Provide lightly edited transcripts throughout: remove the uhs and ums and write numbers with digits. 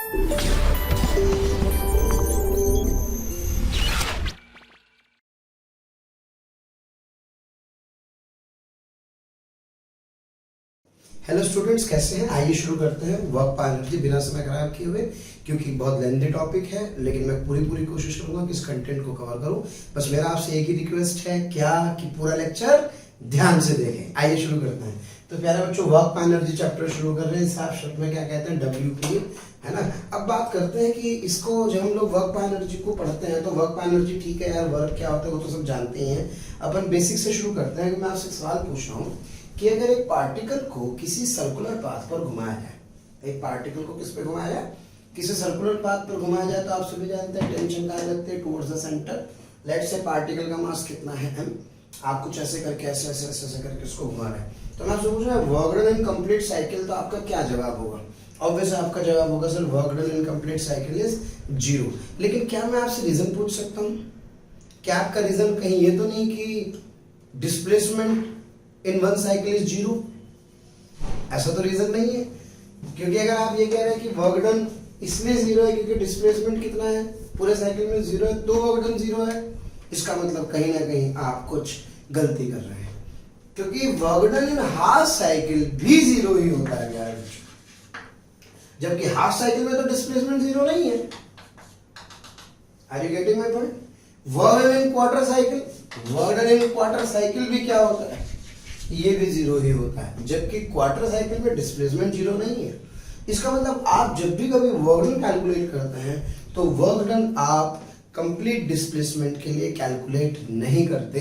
Hello students, कैसे हैं? आइए शुरू करते हैं वर्क बाय एनर्जी बिना समय खराब किए हुए, क्योंकि बहुत लेंथी टॉपिक है, लेकिन मैं पूरी कोशिश करूंगा कि इस कंटेंट को कवर करूं। बस मेरा आपसे एक ही रिक्वेस्ट है क्या कि पूरा लेक्चर ध्यान से देखें। आइए शुरू करते हैं। तो प्यारे बच्चों, वर्क बाय एनर्जी चैप्टर शुरू कर रहे हैं। साफ शब्द में क्या कहते हैं? WPA, है ना। अब बात करते हैं कि इसको जब हम लोग वर्क बाय एनर्जी को पढ़ते हैं तो वर्क बाय एनर्जी, ठीक है यार, वर्क क्या होता है वो तो सब जानते ही हैं। अपन बेसिक से शुरू करते हैं कि मैं आपसे सवाल पूछ रहा हूँ कि अगर एक पार्टिकल को किसी सर्कुलर पाथ पर घुमाया जाए, एक पार्टिकल को किस पे घुमाया जाए? किसी सर्कुलर पाथ पर घुमाया जाए तो आप सभी जानते हैं टेंशन कहाँ लगती है? Towards the centre. Let's say particle का मास कितना है? m। आप कुछ ऐसे करके ऐसे करके उसको घुमा रहे हैं। तो मैं आपसे पूछ रहा हूँ work done in complete cycle, तो आपका क्या जवाब होगा? ऑब्वियसली आपका जवाब होगा sir work done in complete cycle is 0। लेकिन क्या मैं आपसे रीजन पूछ सकता हूँ? क्या आपका रीजन कहीं ये तो नहीं कि displacement in one cycle is 0? ऐसा तो रीजन नहीं है, क्योंकि अगर आप ये कह रहे हैं कि वर्क डन इसमें 0 है क्योंकि डिस्प्लेसमेंट कितना है पूरे साइकिल में 0 है, तो वर्क डन 0 है। इसका मतलब कहीं ना कहीं आप कुछ गलती कर रहे हैं, क्योंकि work done in half cycle भी 0 ही होता है यार, जबकि हाफ साइकिल में तो डिस्प्लेसमेंट 0 नहीं है। Are you getting my point? Work done in quarter cycle, work done in quarter cycle भी क्या होता है? ये भी 0 ही होता है, जबकि क्वार्टर साइकिल में डिस्प्लेसमेंट 0 नहीं है। इसका मतलब आप जब भी कभी वर्क डन कैलकुलेट करते हैं तो वर्क डन आप कंप्लीट डिस्प्लेसमेंट के लिए कैलकुलेट नहीं करते,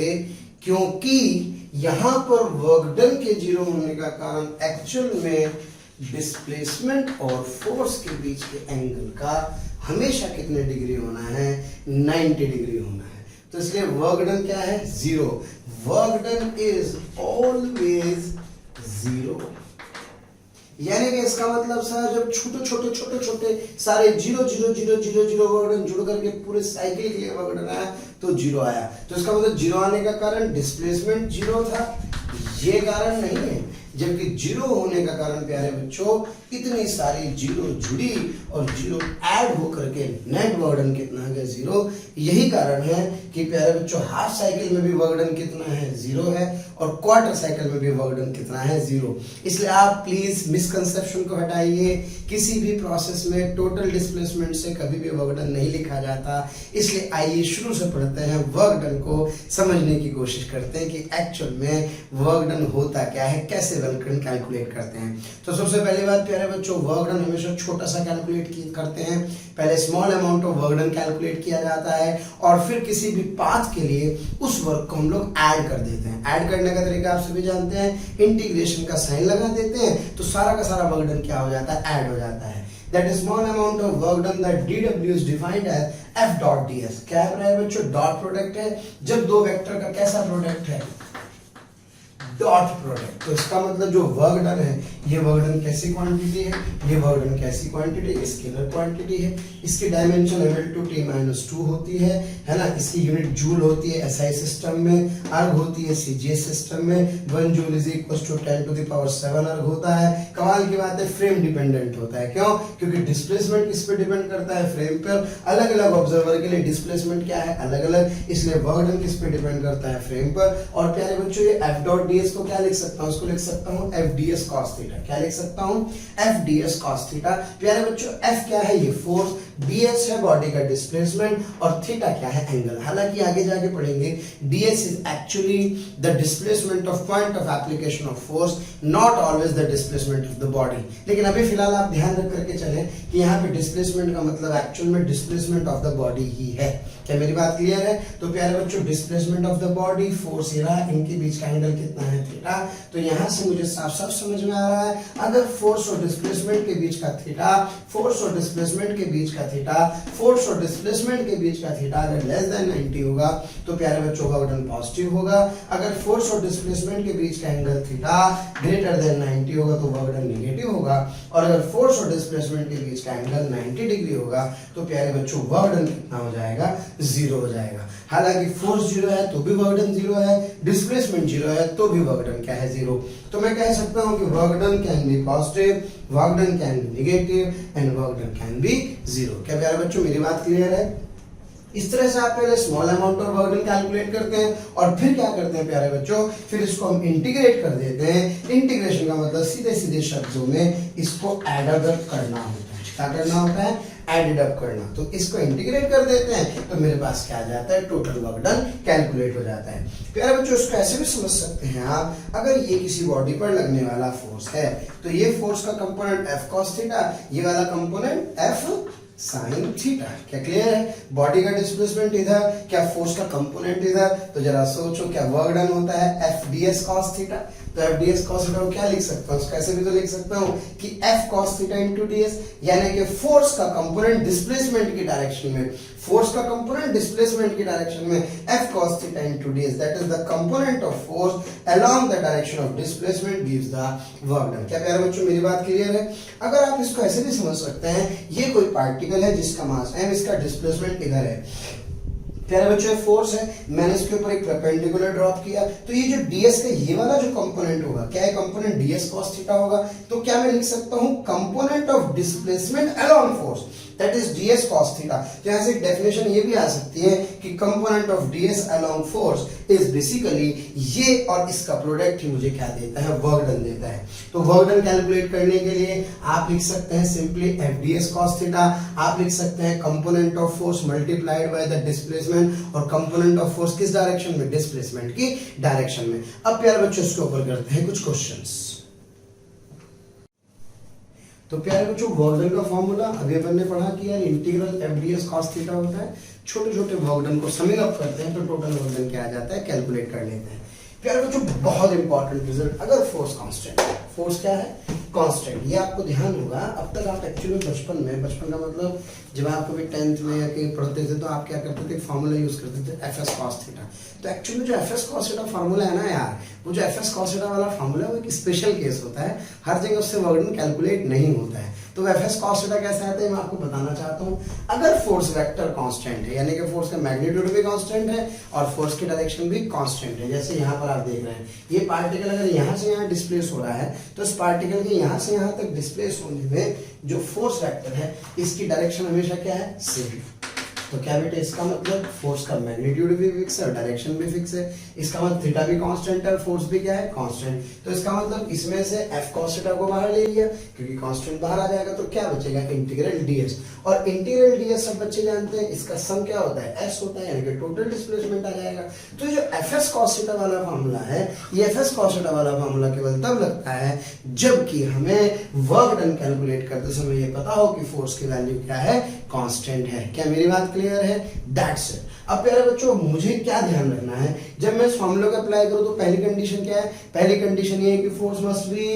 क्योंकि यहां पर वर्क डन के 0 होने का कारण एक्चुअल में डिस्प्लेसमेंट और फोर्स के बीच के एंगल का हमेशा कितने डिग्री होना है? 90 डिग्री होना है। तो इसलिए वर्क डन क्या है? 0। Work done is always 0। यानी कि इसका मतलब सर जब छोटे सारे 0 0 0 0 0 वर्क डन जुड़ करके पूरे साइकिल के लिए वर्क डन आया तो 0 आया। तो इसका मतलब 0 आने का कारण डिस्प्लेसमेंट 0 था, ये कारण नहीं है। जबकि 0 होने का कारण प्यारे बच्चों इतनी सारी 0 जुड़ी और 0 ऐड होकर के नेट वर्क डन कितना है? 0। यही कारण है कि प्यारे बच्चों हाफ साइकिल में भी वर्क डन कितना है? 0 है, और क्वार्टर साइकिल में भी वर्क डन कितना है? 0। इसलिए आप प्लीज मिसकंसेप्शन को हटाइए। किसी भी प्रोसेस में टोटल डिस्प्लेसमेंट से कभी भी वर्क डन नहीं लिखा जाता। इसलिए आइए शुरू से पढ़ते हैं, वर्क डन को समझने की कोशिश करते हैं कि एक्चुअल में वर्क डन होता क्या है, कैसे वर्क डन कैलकुलेट करते हैं। तो सबसे पहली बात प्यारे बच्चों, वर्क डन हमेशा छोटा सा कैलकुलेट करते हैं। पहले small amount of work done calculate किया जाता है और फिर किसी भी पाथ के लिए उस वर्क को हम लोग ऐड कर देते हैं। ऐड करने का तरीका आप सभी जानते हैं, इंटीग्रेशन का साइन लगा देते हैं तो सारा का सारा वर्क डन क्या हो जाता है? ऐड हो जाता है। That is small amount of work done that dw is defined as f dot ds। क्या है बच्चों? डॉट प्रोडक्ट है। जब दो वेक्टर का कैसा प्रोडक्ट है? Dot product. तो इसका मतलब जो वर्क डन है, ये वर्क डन कैसी क्वांटिटी है? ये वर्क डन कैसी क्वांटिटी है? स्केलर क्वांटिटी है। इसकी डायमेंशन L/T-2 होती है ना। इसकी यूनिट जूल होती है SI सिस्टम में, अर्ग होती है CGS सिस्टम में। 1 जूल इज इक्वल टू 10⁷ अर्ग होता है। कमाल की बात है, फ्रेम डिपेंडेंट होता है। क्यों? क्योंकि डिस्प्लेसमेंट किस पे डिपेंड करता है? फ्रेम पर। अलग अलग ऑब्जर्वर के लिए डिस्प्लेसमेंट क्या है? अलग अलग। इसलिए वर्क डन किस पे डिपेंड करता है? फ्रेम पर। और प्यारे बच्चों ये f डॉट ds को क्या लिख सकता हूं? उसको लिख सकता हूं FDS cos थीटा। क्या लिख सकता हूं? FDS cos theta. प्यारे बच्चों F क्या है? ये फोर्स, ds है बॉडी का डिस्प्लेसमेंट, और थीटा क्या है? एंगल। हालांकि आगे जाके पढ़ेंगे ds is actually the displacement of point of application of force, not always the displacement of the body. लेकिन अभी फिलहाल आप ध्यान रख करके चलें कि यहाँ पे डिस्प्लेसमेंट का मतलब एक्चुअल में डिस्प्लेसमेंट ऑफ द बॉडी ही है। क्या मेरी बात क्लियर है? तो प्यारे बच्चों displacement of the body, force ये रहा, इनके बीच का एंगल कितना है? थीटा। तो यहां से मुझे साफ साफ समझ में आ रहा है, अगर फोर्स और डिस्प्लेसमेंट के बीच का थीटा, फोर्स और डिस्प्लेसमेंट के बीच का थीटा, फोर्स और डिस्प्लेसमेंट के बीच का थीटा अगर लेस देन 90 होगा तो प्यारे बच्चों वर्क डन पॉजिटिव होगा। अगर फोर्स और डिस्प्लेसमेंट के बीच का एंगल थीटा ग्रेटर देन 90 होगा तो वर्क डन नेगेटिव होगा। और अगर फोर्स और डिस्प्लेसमेंट के बीच का एंगल 90 डिग्री होगा तो प्यारे बच्चों वर्क डन कितना हो जाएगा? 0 हो जाएगा। हालांकि फोर्स 0 है तो भी वर्क डन 0 है, डिस्प्लेसमेंट 0 है तो भी वर्क डन क्या है? 0। तो मैं कह सकता हूं कि work done can be positive, work done can be negative and work done can be zero. क्या प्यारे बच्चों मेरी बात क्लियर है? इस तरह से आप पहले small amount of work done calculate करते हैं और फिर क्या करते हैं प्यारे बच्चों, फिर इसको हम इंटीग्रेट कर देते हैं। इंटीग्रेशन का मतलब सीधे सीधे शब्दों में इसको एड अप करना होता है। क्या करना होता है? एडेड अप करना। तो इसको इंटीग्रेट कर देते हैं तो मेरे पास क्या आ जाता है? टोटल वर्क डन कैलकुलेट हो जाता है। प्यारे बच्चों इसको ऐसे भी समझ सकते हैं आप, अगर ये किसी बॉडी पर लगने वाला फोर्स है तो ये फोर्स का कंपोनेंट F cos थीटा, ये वाला कंपोनेंट F sin थीटा। क्या क्लियर है? बॉडी का डिस्प्लेसमेंट इधर, क्या फोर्स का कंपोनेंट इधर, तो जरा सोचो क्या वर्क डन होता है? F ds cos theta. तो F ds cos थीटा को क्या लिख सकता हूँ? कैसे भी तो लिख सकता हूँ कि F cos theta into ds, यानी कि फोर्स का कंपोनेंट डिस्प्लेसमेंट की डायरेक्शन में, फोर्स का कंपोनेंट डिस्प्लेसमेंट की डायरेक्शन में F cos theta into ds, that is the component of force along the direction of displacement gives the work done. क्या प्यारे बच्चों मेरी बात क्लियर है? अगर आप इसको ऐसे भी समझ सकते हैं, ये कोई पार्टिकल है जिसका मास m, इसका डिस्प्लेसमेंट इधर है। प्यारे बच्चों फोर्स है, मैंने इसके ऊपर एक परपेंडिकुलर ड्रॉप किया, तो ये जो ds का ये वाला जो कंपोनेंट होगा, क्या है कंपोनेंट? ds cos थीटा होगा। तो क्या मैं लिख सकता हूं component of displacement along force, that is ds cos theta. तो यहां से डेफिनेशन ये भी आ सकती है कि component of ds along force is basically ये और इसका प्रोडक्ट ही मुझे क्या देता है? वर्क डन देता है। तो वर्क डन कैलकुलेट करने के लिए आप लिख सकते हैं simply F ds cos theta, आप लिख सकते हैं component of force multiplied by the displacement, और कंपोनेंट ऑफ फोर्स किस डायरेक्शन में? डिस्प्लेसमेंट की डायरेक्शन में। अब प्यारे बच्चों इसके ऊपर करते हैं कुछ क्वेश्चंस। तो प्यारे बच्चों वर्क डन का फॉर्मूला अभी अपन ने पढ़ा कि यार integral F ds cos theta होता है। छोटे छोटे वर्क डन को समिंग अप करते हैं तो टोटल वर्क डन क्या आ जाता है? कैलकुलेट कर लेते हैं। प्यारे बच्चों बहुत इंपॉर्टेंट रिजल्ट, अगर फोर्स कांस्टेंट है, फोर्स क्या है? कांस्टेंट। ये आपको ध्यान होगा, अब तक आप एक्चुअली बचपन का मतलब जब आप कभी 10th में या कहीं पढ़ते थे तो आप क्या करते थे? फॉर्मूला यूज करते थे Fs cos थीटा। तो एक्चुअली जो Fs cos थीटा फॉर्मूला है ना यार, वो जो Fs cos थीटा वाला फॉर्मूला है वो एक स्पेशल केस होता है, हर जगह उससे वर्क डन कैलकुलेट नहीं होता है। तो Fs cos थीटा कैसे आता है मैं आपको बताना चाहता हूँ। अगर फोर्स वेक्टर कांस्टेंट है, यानी कि फोर्स का मैग्नीट्यूड भी कांस्टेंट है और फोर्स की डायरेक्शन भी कांस्टेंट है, जैसे यहाँ पर आप देख रहे हैं ये पार्टिकल अगर यहाँ से यहाँ डिस्प्लेस हो रहा है तो इस पार्टिकल के यहाँ से यहाँ तक डिस्प्लेस होने में जो फोर्स वेक्टर है इसकी डायरेक्शन हमेशा क्या है? सेम। तो क्या बेटा इसका मतलब फोर्स का मैग्नीट्यूड भी फिक्स है और डायरेक्शन भी फिक्स है। इसका मतलब थीटा भी कांस्टेंट है और फोर्स भी क्या है? कांस्टेंट। तो इसका मतलब इसमें से F cos थीटा को बाहर ले लिया, क्योंकि कांस्टेंट बाहर आ जाएगा तो क्या बचेगा? Integral ds। और इंटीग्रल ds सब बच्चे जानते हैं इसका सम क्या होता है? S होता है, यानी कि टोटल डिस्प्लेसमेंट आ जाएगा। तो जो Fs cos थीटा वाला फॉर्मूला है, ये Fs cos थीटा वाला फॉर्मूला केवल तब लगता है जबकि हमें वर्क डन कैलकुलेट करते समय ये पता हो कि फोर्स की वैल्यू क्या है? कांस्टेंट है। क्या मेरी बात क्लियर है? That's it. अब प्यारे बच्चों मुझे क्या ध्यान रखना है, जब मैं इस फॉर्मूले को अप्लाई करूं तो पहली कंडीशन क्या है? पहली कंडीशन ये है कि force must be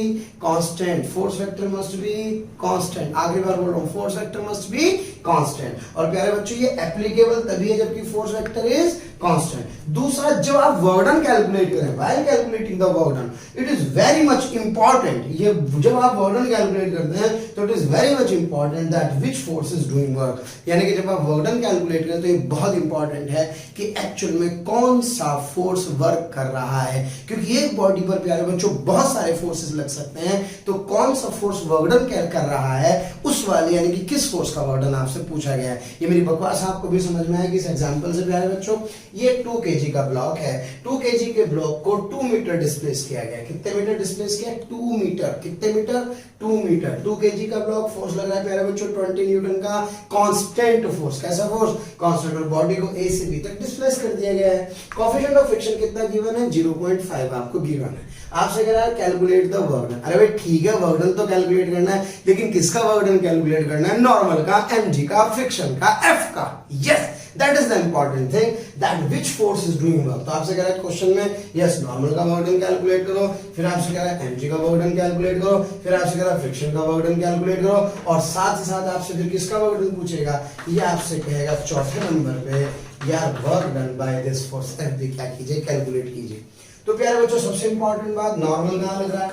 constant, force vector must be constant. आखिरी बार बोल रहा हूं, force vector must be constant. और प्यारे बच्चों ये एप्लीकेबल तभी है जबकि फोर्स वेक्टर इज कांस्टेंट। दूसरा, जब आप वर्क डन कैलकुलेट करें, while calculating the work done, it is very much important, ये जब आप वर्क डन कैलकुलेट करते हैं तो it is very much important that which force is doing work, यानी कि जब आप वर्क डन कैलकुलेट करें तो ये बहुत इंपॉर्टेंट है कि एक्चुअल में कौन सा फोर्स वर्क कर रहा है, क्योंकि एक बॉडी पर प्यारे बच्चों बहुत सारे फोर्सेस लग सकते हैं, तो कौन सा फोर्स वर्क डन कर रहा है उस वाले, यानी कि किस फोर्स का वर्क डन आपसे पूछा गया है। ये मेरी बकवास आपको भी समझ में आएगी इस एग्जांपल से प्यारे बच्चों। ये 2 kg का ब्लॉक है, 2 kg के ब्लॉक को 2 मीटर डिस्प्लेस किया गया। कितने मीटर डिस्प्लेस किया? 2 मीटर। कितने मीटर? 2 मीटर। 2 kg का ब्लॉक, फोर्स लग रहा है प्यारे बच्चों 20 न्यूटन का कांस्टेंट फोर्स। कैसा फोर्स? कांस्टेंट। और बॉडी को A से B तक डिस्प्लेस कर दिया गया है। कोएफिशिएंट ऑफ फ्रिक्शन कितना गिवन है? 0.5 आपको गिवन है। आपसे कह रहा है कैलकुलेट द वर्क डन। अरे भाई ठीक है, वर्क डन तो कैलकुलेट करना है, लेकिन किसका वर्क डन कैलकुलेट करना है? नॉर्मल का, mg का, फ्रिक्शन का, F का। Yes, that is the important thing, that which force is doing work. तो आपसे कह रहा है क्वेश्चन में यस नॉर्मल का वर्क डन कैलकुलेट करो, फिर आपसे कह रहा है mg का वर्क डन कैलकुलेट करो, फिर आपसे कह रहा है फ्रिक्शन का वर्क डन कैलकुलेट करो, और साथ ही साथ आपसे फिर किसका वर्क डन पूछेगा? ये आपसे कहेगा चौथे नंबर पे यार work done by this force F भी क्या कीजिए? कैलकुलेट कीजिए। तो प्यारे बच्चों सबसे इंपॉर्टेंट बात, नॉर्मल कहां लग रहा है?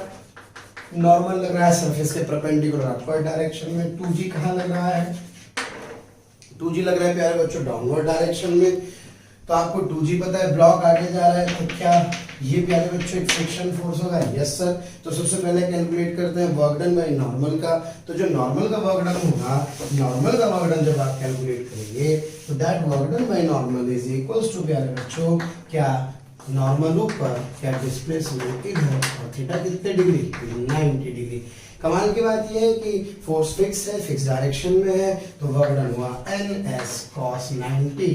नॉर्मल लग रहा है सरफेस के परपेंडिकुलर अपवर्ड डायरेक्शन में। 2g कहां लग रहा है? 2g लग रहा है प्यारे बच्चों डाउनवर्ड डायरेक्शन में। तो आपको 2G पता है, ब्लॉक आगे जा रहा है तो क्या ये प्यारे बच्चों एक फ्रिक्शन फोर्स होगा? Yes sir. तो सबसे पहले कैलकुलेट करते हैं वर्क डन बाय नॉर्मल का। तो जो नॉर्मल का वर्क डन होगा, नॉर्मल का वर्क डन जब आप कैलकुलेट करेंगे तो that work done by normal is equals to प्यारे बच्चों क्या, नॉर्मल ऊपर क्या डिस्प्लेसमेंट इधर, और थीटा कितने डिग्री? 90 डिग्री। कमाल की बात यह है कि फोर्स फिक्स है, फिक्स डायरेक्शन में है, तो वर्क डन हुआ ns cos 90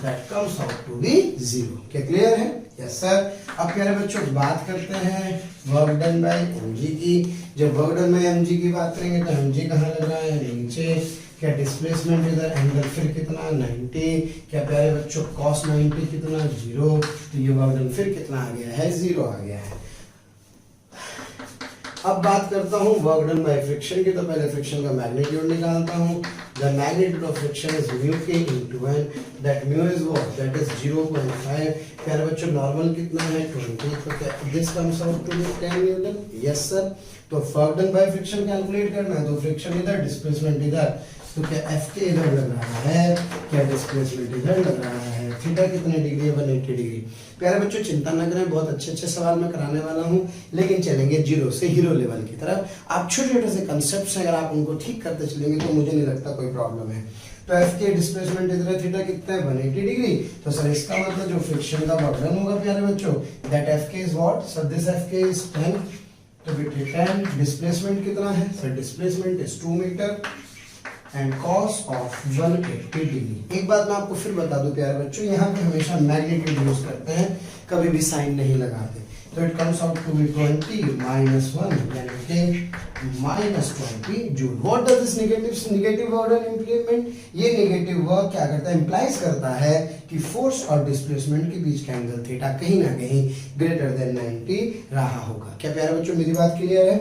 that comes out to be 0। क्या क्लियर है? Yes sir. अब प्यारे बच्चों बात करते हैं वर्क डन बाय mg की। जब वर्क डन बाय mg की बात करेंगे तो mg कहाँ लग रहा है? नीचे। क्या डिस्प्लेसमेंट इधर, एंगल फिर कितना? 90। क्या प्यारे बच्चों cos 90 कितना? 0। तो ये वर्क डन फिर कितना आ गया है? 0 आ गया है। अब बात करता हूँ वर्क डन बाय फ्रिक्शन की। तो पहले फ्रिक्शन का मैग्नीट्यूड निकालता हूँ। The magnitude of friction is mu k into N, that mu is what? That is 0.5। प्यारे बच्चों नॉर्मल कितना है? 20। तो क्या this comes out to be 10 newton? Yes sir. तो work done by friction calculate करना है, तो फ्रिक्शन इधर, डिस्प्लेसमेंट इधर, तो क्या एफ के इधर लग रहा है, क्या डिस्प्लेसमेंट इधर लग रहा है, थीटा कितने डिग्री है? 180 डिग्री। प्यारे बच्चों चिंता न करें, बहुत अच्छे अच्छे सवाल मैं कराने वाला हूं, लेकिन चलेंगे जीरो से हीरो लेवल की तरफ। आप छोटे छोटे से कंसेप्ट अगर आप उनको ठीक करते चलेंगे तो मुझे नहीं लगता कोई प्रॉब्लम है। तो एफ के डिस्प्लेसमेंट इधर है, थीटा कितना है? 180 डिग्री। तो सर इसका मतलब जो फ्रिक्शन का वर्क डन होगा प्यारे बच्चों, that F K is what? Sir this F K is 10। तो बेटे 10, डिस्प्लेसमेंट कितना है? Sir displacement is 2 metre and cos of 180 degree. एक बात मैं आपको फिर बता दूं प्यारे बच्चों, यहाँ पे हमेशा मैग्नीट्यूड यूज करते हैं, कभी भी साइन नहीं लगाते। तो it comes out to be 20 minus 1 यानी कि minus 20 joule. What does this negative work done implement? ये नेगेटिव वर्क क्या करता है? इंप्लाइज करता है कि फोर्स और डिस्प्लेसमेंट के बीच का एंगल थीटा कहीं ना कहीं ग्रेटर देन 90 रहा होगा। क्या प्यारे बच्चों मेरी बात क्लियर है?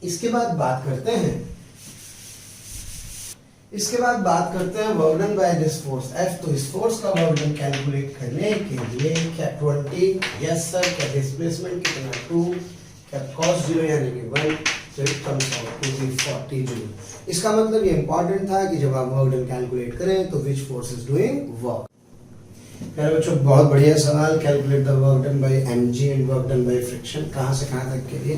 इसके बाद बात करते हैं work done by this force F। तो इस फोर्स का वर्क डन कैलकुलेट करने के लिए क्या 20? Yes sir. क्या डिस्प्लेसमेंट कितना? 2। क्या cos 0 यानी कि 1, तो it comes out to be 40 joule. इसका मतलब ये इंपॉर्टेंट था कि जब आप वर्क डन कैलकुलेट करें तो which force is doing work. प्यारे बच्चों बहुत बढ़िया सवाल। Calculate the work done bye mg and work done by friction. कहां से कहां तक के लिए?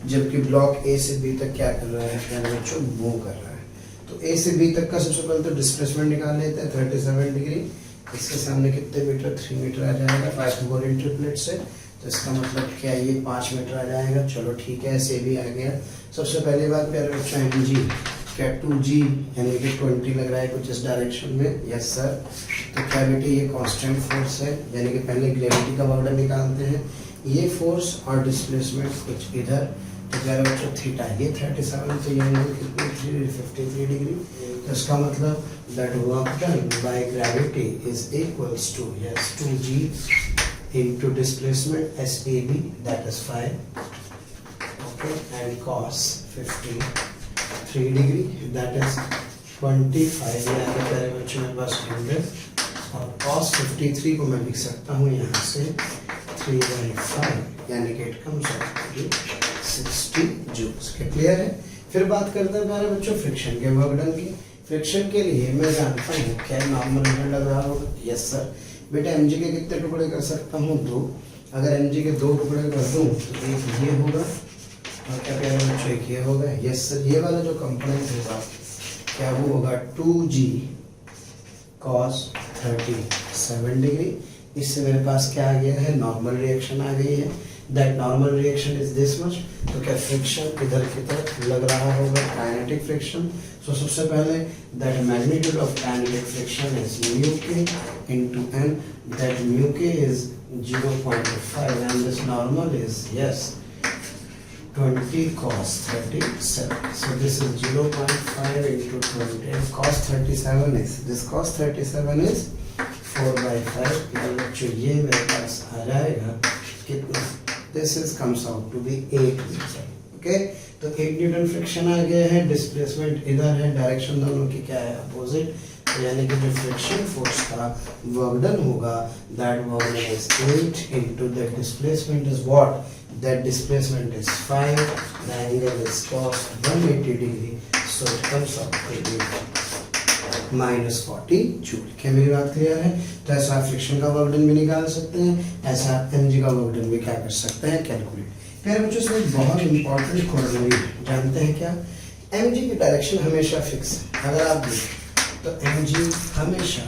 जबकि ब्लॉक A से B तक क्या कर रहा है प्यारे बच्चों? मूव कर रहा है। तो A से B तक का सबसे पहले तो डिस्प्लेसमेंट निकाल लेते हैं 37 डिग्री। इसके सामने कितने मीटर? 3 मीटर आ जाएगा 5 4 ट्रिपलेट से। तो इसका मतलब क्या ये 5 मीटर आ जाएगा? चलो ठीक है, ऐसे भी आ गया। सबसे पहली बात प्यारे बच्चों mg क्या 2g यानी कि 20 लग रहा है कुछ इस डायरेक्शन में? Yes sir. तो क्या बेटे ये कांस्टेंट फोर्स है, यानी कि पहले ग्रेविटी का वर्क डन निकालते हैं। ये फोर्स और डिस्प्लेसमेंट कुछ इधर, तो प्यारे बच्चों थीटा ये 37, तो ये एंगल कितनी? 53 डिग्री। तो इसका मतलब that work done by gravity is equals to 2g into displacement SAB that is 5, okay, and cos 53 degree that is 25। यहाँ पे प्यारे बच्चों मेरे पास 100 और cos 53 को मैं लिख सकता हूँ यहाँ से 3/5 यानी कि it comes out to 60 joules. Clear है? फिर बात करते हैं प्यारे बच्चों फ्रिक्शन के वर्क डन की। फ्रिक्शन के लिए मैं जानता हूँ क्या नॉर्मल मीटर लग रहा होगा? Yes sir. बेटा mg के कितने टुकड़े कर सकता हूँ? 2। अगर mg के 2 टुकड़े कर दूँ तो एक ये होगा और क्या प्यारे बच्चों एक ये होगा। Yes sir. ये वाला जो कंपोनेंट होगा क्या वो होगा 2g cos 37 डिग्री। इससे मेरे पास क्या आ गया है? नॉर्मल रिएक्शन आ गई है। That normal reaction is this much. तो क्या फ्रिक्शन इधर की तरफ लग रहा होगा? Kinetic friction. सो सबसे पहले that magnitude of kinetic friction is mu k into n। That mu के is 0.5 and this normal is yes 20 cos 37. So this is 0.5 into 20 and cos 37 is this cos 37 is 4/5। बच्चों ये मेरे पास आ जाएगा कितना? This is comes out to be 8 metre. Okay, तो 8 Newton friction आ गया है। डिस्प्लेसमेंट इधर है, डायरेक्शन दोनों की क्या है? अपोजिट। तो यानी कि जो फ्रिक्शन फोर्स का वर्क डन होगा that work done is 8 into the displacement is what? That displacement is 5. The angle is cos 180 degree. So it comes out to be -40 joule. क्या मेरी बात क्लियर है? तो ऐसा आप फ्रिक्शन का वर्क डन भी निकाल सकते हैं, ऐसा आप mg का वर्क डन भी क्या कर सकते हैं, कैलकुलेट। प्यारे बच्चों इसमें बहुत इंपॉर्टेंट क्वेश्चन है, जानते हैं क्या? mg की डायरेक्शन हमेशा फिक्स है। अगर आप देखें तो mg हमेशा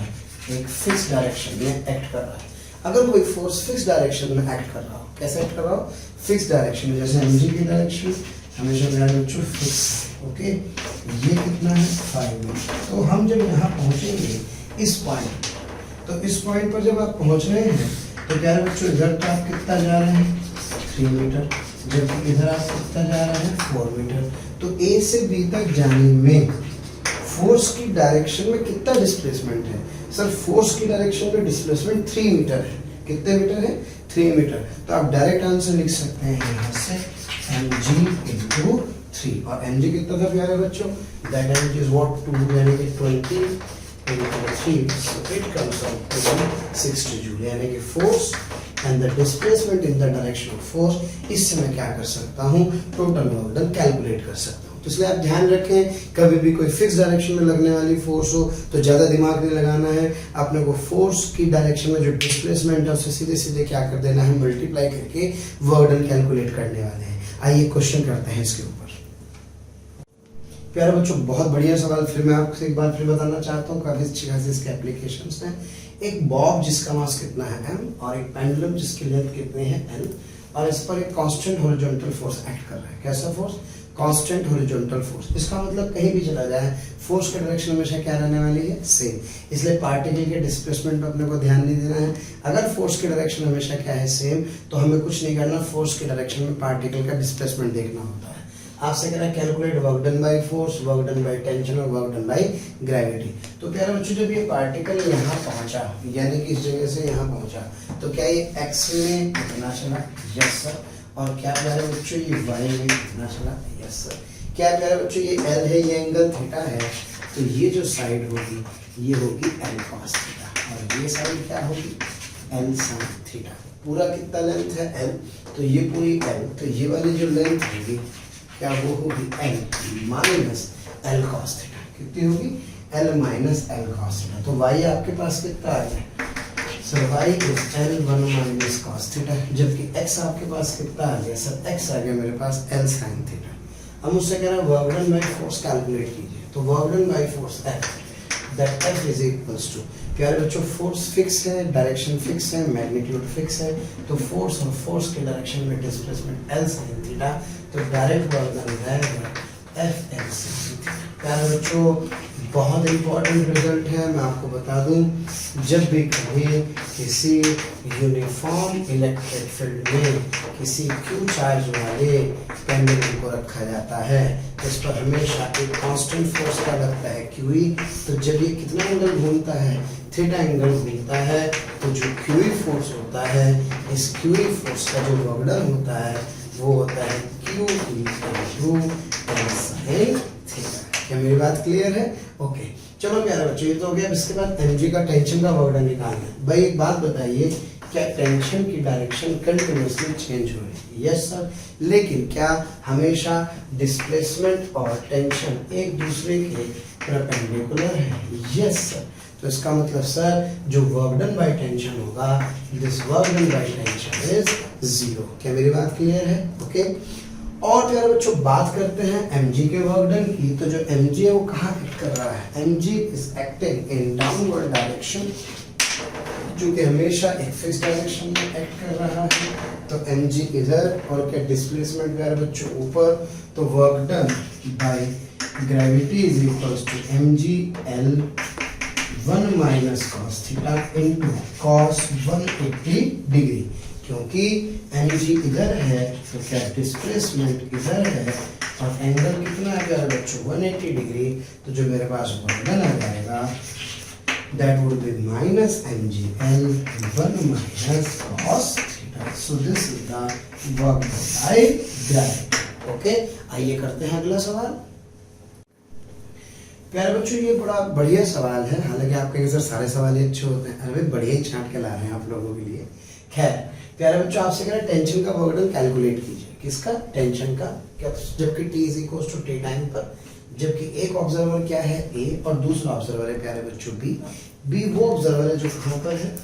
एक फिक्स डायरेक्शन में एक्ट कर रहा है। अगर कोई फोर्स फिक्स डायरेक्शन में एक्ट कर रहा हो, कैसे एक्ट कर रहा हो? फिक्स डायरेक्शन में, जैसे mg की डायरेक्शन हमेशा प्यारे बच्चों फिक्स है। ओके, ये कितना है 5 मीटर। तो हम जब यहाँ पहुँचेंगे इस पॉइंट, तो इस पॉइंट पर जब आप पहुँच रहे हैं तो प्यारे बच्चों इधर तो आप कितना जा रहे हैं 3 मीटर, जबकि इधर आप कितना जा रहे हैं 4 मीटर। तो A से B तक जाने में फोर्स की डायरेक्शन में कितना डिस्प्लेसमेंट है? सर फोर्स की डायरेक्शन में डिस्प्लेसमेंट 3 मीटर है। कितने मीटर है? 3 मीटर। तो आप डायरेक्ट आंसर लिख सकते हैं यहाँ से mg into 3। और mg कितना था प्यारे बच्चों? दैट mg is what 2 यानी कि 20 into 3, so it comes out to be 60 joule. यानी कि force and the displacement in the direction of force, इससे मैं क्या कर सकता हूँ? टोटल वर्क डन कैलकुलेट कर सकता हूँ। तो इसलिए आप ध्यान रखें, कभी भी कोई फिक्स डायरेक्शन में लगने वाली फोर्स हो तो ज़्यादा दिमाग नहीं लगाना है। अपने को फोर्स की डायरेक्शन में जो डिस्प्लेसमेंट है उससे सीधे सीधे क्या कर देना है? मल्टीप्लाई करके वर्क डन कैलकुलेट करने वाले हैं। आइए क्वेश्चन करते हैं इसके ऊपर। प्यारे बच्चों बहुत बढ़िया सवाल, फिर मैं आपको एक बार फिर बताना चाहता हूँ, काफी अच्छी खासी इसके एप्लीकेशंस हैं। एक बॉब जिसका मास कितना है m, और एक पेंडुलम जिसकी लेंथ कितनी है n, और इस पर एक कांस्टेंट हॉरिजॉन्टल फोर्स एक्ट कर रहा है। कैसा फोर्स? Constant horizontal force. इसका मतलब कहीं भी चला जाए फोर्स का डायरेक्शन हमेशा क्या रहने वाली है? सेम। इसलिए पार्टिकल के डिस्प्लेसमेंट पर अपने को ध्यान नहीं देना है। अगर फोर्स की डायरेक्शन हमेशा क्या है? सेम, तो हमें कुछ नहीं करना, फोर्स की डायरेक्शन में पार्टिकल का डिस्प्लेसमेंट देखना होता है। आपसे कह रहा है calculate work done by force, work done by tension और वर्क डन बाय ग्रेविटी। तो प्यारे बच्चों जब ये पार्टिकल यहाँ पहुंचा, यानी कि इस जगह से यहाँ पहुंचा, तो क्या ये एक्स में कितना चला? Yes sir. और क्या प्यारे बच्चों ये वाई में कितना चला? Yes sir. क्या प्यारे बच्चों ये एल है, ये एंगल थीटा है, तो ये जो साइड होगी ये होगी एल कॉस थीटा, और ये साइड क्या होगी? L sine theta. पूरा कितना लेंथ है? एल, तो ये पूरी एल, तो ये वाली जो लेंथ होगी क्या वो होगी? L minus L cos theta. कितनी होगी? L minus L cos theta. तो वाई आपके पास कितना आ गया? Sir Y is L1 minus cos theta, जबकि x आपके पास कितना आ गया? सर x आ गया मेरे पास L साइन थीटा। अब मुझसे कह रहा है work done by force calculate कीजिए। तो work done by force F, that F is equals to, प्यारे बच्चों फोर्स फिक्स है, डायरेक्शन फिक्स है, मैग्नीट्यूड फिक्स है, तो फोर्स और फोर्स के डायरेक्शन में डिस्प्लेसमेंट L साइन थीटा, तो डायरेक्ट वर्क डन रहेगा F L साइन थीटा। प्यारे बच्चों बहुत इंपॉर्टेंट रिजल्ट है, मैं आपको बता दूं, जब भी कभी किसी यूनिफॉर्म इलेक्ट्रिक फील्ड में किसी क्यू चार्ज वाले पेंडुलम को रखा जाता है तो इस पर हमेशा एक कांस्टेंट फोर्स का लगता है क्यूई। तो जब ये कितना एंगल घूमता है? थीटा एंगल घूमता है, तो जो क्यूई फोर्स होता है, इस क्यूई फोर्स का जो वर्क डन होता है वो होता है Q into L sine theta. क्या मेरी बात क्लियर है? ओके चलो प्यारे बच्चों ये तो हो गया। अब इसके बाद mg का टेंशन का वर्क डन निकालना है। भाई एक बात बताइए, क्या टेंशन की डायरेक्शन कंटिन्यूअसली चेंज हो रही है? Yes sir. लेकिन क्या हमेशा डिस्प्लेसमेंट और टेंशन एक दूसरे के परपेंडिकुलर है? Yes sir. तो इसका मतलब सर जो वर्क डन बाय टेंशन होगा, this work done by tension is 0। क्या मेरी बात क्लियर है? ओके और प्यारे बच्चों बात करते हैं mg के वर्क डन की। तो जो mg है वो कहाँ एक्ट कर रहा है? mg is acting in downward direction, जो कि हमेशा एक फिक्स डायरेक्शन में एक्ट कर रहा है। तो mg इधर, और क्या डिस्प्लेसमेंट प्यारे बच्चों ऊपर, तो work done by gravity is equals to mg L1 minus cos theta into cos 180 degree. क्योंकि mg इधर है तो क्या डिस्प्लेसमेंट इधर है, और एंगल कितना आ गया बच्चों? 180 डिग्री। तो जो मेरे पास वर्क डन आ जाएगा that would be minus mg L1 minus cos theta. So this is the work done by gravity. Okay आइए करते हैं अगला सवाल। प्यारे बच्चों ये बड़ा बढ़िया सवाल है, हालांकि आप कहेंगे सर सारे सवाल ही अच्छे होते हैं। अरे बढ़िया ही छांट के ला रहे हैं आप लोगों के लिए। खैर प्यारे बच्चों आपसे कह रहे हैं टेंशन का वर्क डन कैलकुलेट कीजिए। किसका? टेंशन का। क्या जबकि t is equal to T time पर जबकि एक ऑब्जर्वर क्या है ए और दूसरा ऑब्जर्वर है प्यारे बच्चों बी। बी वो ऑब्जर्वर है जो कहाँ पर है,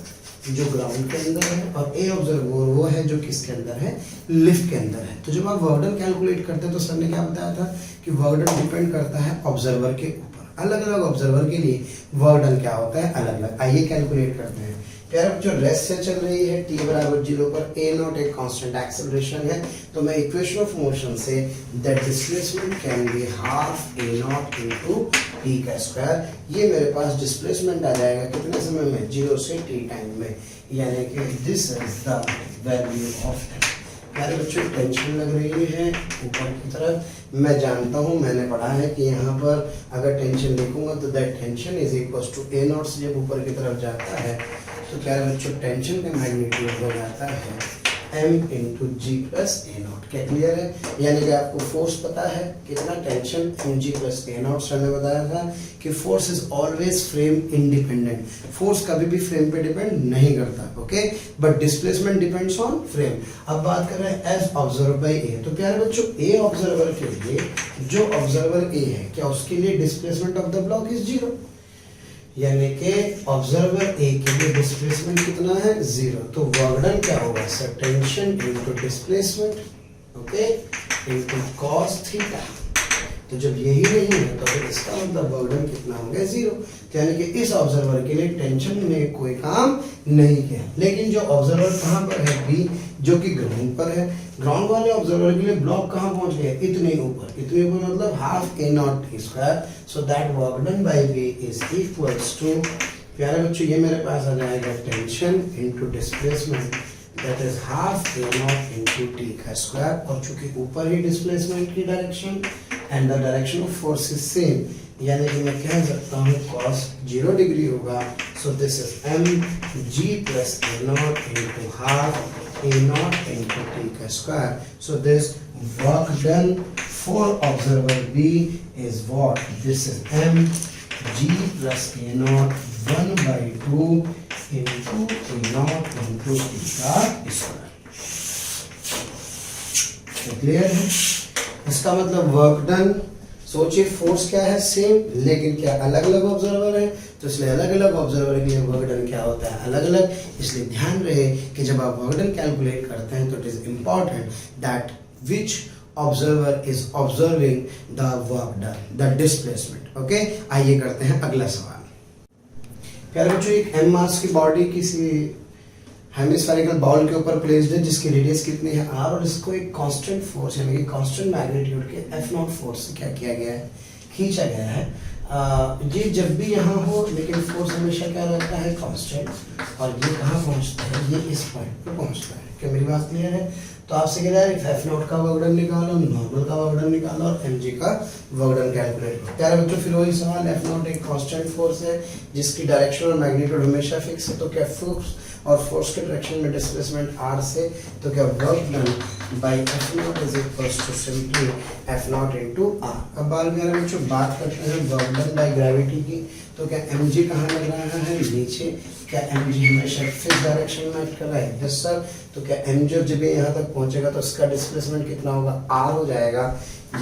जो ग्राउंड के अंदर है, और ए ऑब्जर्वर वो है जो किसके अंदर है, लिफ्ट के अंदर है। तो जब आप वर्क डन कैलकुलेट करते हैं तो सर ने क्या बताया था कि वर्क डन डिपेंड करता है ऑब्जर्वर के ऊपर। अलग अलग ऑब्जर्वर के लिए वर्क डन क्या होता है, अलग अलग। आइए कैलकुलेट करते हैं। प्यारे बच्चों रेस्ट से चल रही है t बराबर 0 पर a नॉट एक कांस्टेंट एक्सेलरेशन है, तो मैं equation of motion say that displacement can be half a naught into t का स्क्वायर। ये मेरे पास डिस्प्लेसमेंट आ जाएगा कितने समय में, 0 से t टाइम में, यानी कि this is the value of t। प्यारे बच्चों टेंशन लग रही है ऊपर की तरफ, मैं जानता हूँ, मैंने पढ़ा है कि यहाँ पर अगर टेंशन लिखूंगा तो that tension is equal to a naught से जब ऊपर की तरफ जाता है तो प्यारे बच्चों टेंशन का मैग्नीट्यूड हो जाता है m into G plus A naught. क्या क्लियर है? यानी कि आपको फोर्स पता है कितना, tension M G plus A naught. Sir ने बताया था कि force is always frame independent, force कभी भी फ्रेम पे डिपेंड नहीं करता, okay, but displacement depends on frame. अब बात कर रहे हैं एज ऑब्जर्व बाई ए। तो प्यारे बच्चों ए ऑब्जर्वर के लिए, जो ऑब्जर्वर ए है, क्या उसके लिए displacement of the block is 0, यानी कि ऑब्जर्वर ए के लिए डिस्प्लेसमेंट कितना है, 0। तो वर्क डन क्या होगा sir, tension into displacement, okay, into cos theta. तो जब यही नहीं है तो फिर इसका मतलब वर्क डन कितना हो गया, 0। तो यानी कि इस ऑब्जर्वर के लिए टेंशन ने कोई काम नहीं किया। लेकिन जो ऑब्जर्वर कहाँ पर है, बी, जो कि ग्राउंड पर है, ग्राउंड वाले ऑब्जर्वर के लिए ब्लॉक कहाँ पहुंच गया, इतने ऊपर। इतने ऊपर मतलब half a naught t square. So that work done by b is equals to, प्यारे बच्चों ये मेरे पास आ जाएगा tension into displacement, that is half a naught into t का स्क्वायर। और चूंकि ऊपर ही डिस्प्लेसमेंट की direction and the direction of force is same, यानी कि मैं कह सकता हूँ cos 0 डिग्री होगा। So this is m g plus a naught into half a naught into t का square. So this work done for observer b is what, this is m g plus a not 1/2 into a naught into t का square. Clear है? इसका मतलब work done, सोचिए force क्या है, same, लेकिन क्या अलग अलग ऑब्जर्वर है, तो इसलिए अलग अलग ऑब्जर्वर के लिए वर्क डन क्या होता है, अलग अलग। इसलिए ध्यान रहे कि जब आप वर्क डन कैलकुलेट करते हैं तो it is important that which observer is observing the work done, the displacement, okay. आइए करते हैं अगला सवाल। प्यारे बच्चों एक m मास की बॉडी किसी हेमिस्फेरिकल बॉल के ऊपर प्लेस्ड है जिसकी रेडियस कितनी है r, और इसको एक कांस्टेंट फोर्स यानी कि कांस्टेंट मैग्नीट्यूड के f0 फोर्स से क्या किया गया है, खींचा गया है। ये जब भी यहाँ हो लेकिन फोर्स हमेशा क्या रहता है, कांस्टेंट। और ये कहाँ पहुँचता है, ये इस पॉइंट पे पहुँचता है। क्या मेरी बात क्लियर है? तो आपसे कह रहा है f0 का वर्क डन निकालो, नॉर्मल का वर्क डन निकालो और mg का वर्क डन कैलकुलेट करो। प्यारे बच्चों फिर वही सवाल, f0 एक कांस्टेंट फोर्स है जिसकी डायरेक्शन और मैग्नीट्यूड हमेशा फिक्स है, तो क्या फोर्स और फोर्स के डायरेक्शन में डिस्प्लेसमेंट r से, तो क्या work done by f0 is equals to simply f0 into r। अब प्यारे बच्चों बात करते हैं वर्क डन बाय ग्रेविटी की, तो क्या mg कहाँ लग रहा है, नीचे। क्या mg हमेशा फिक्स डायरेक्शन में एक्ट कर रहा है, यस सर। तो क्या mg जब यहाँ तक पहुंचेगा तो इसका डिस्प्लेसमेंट कितना होगा, r हो जाएगा,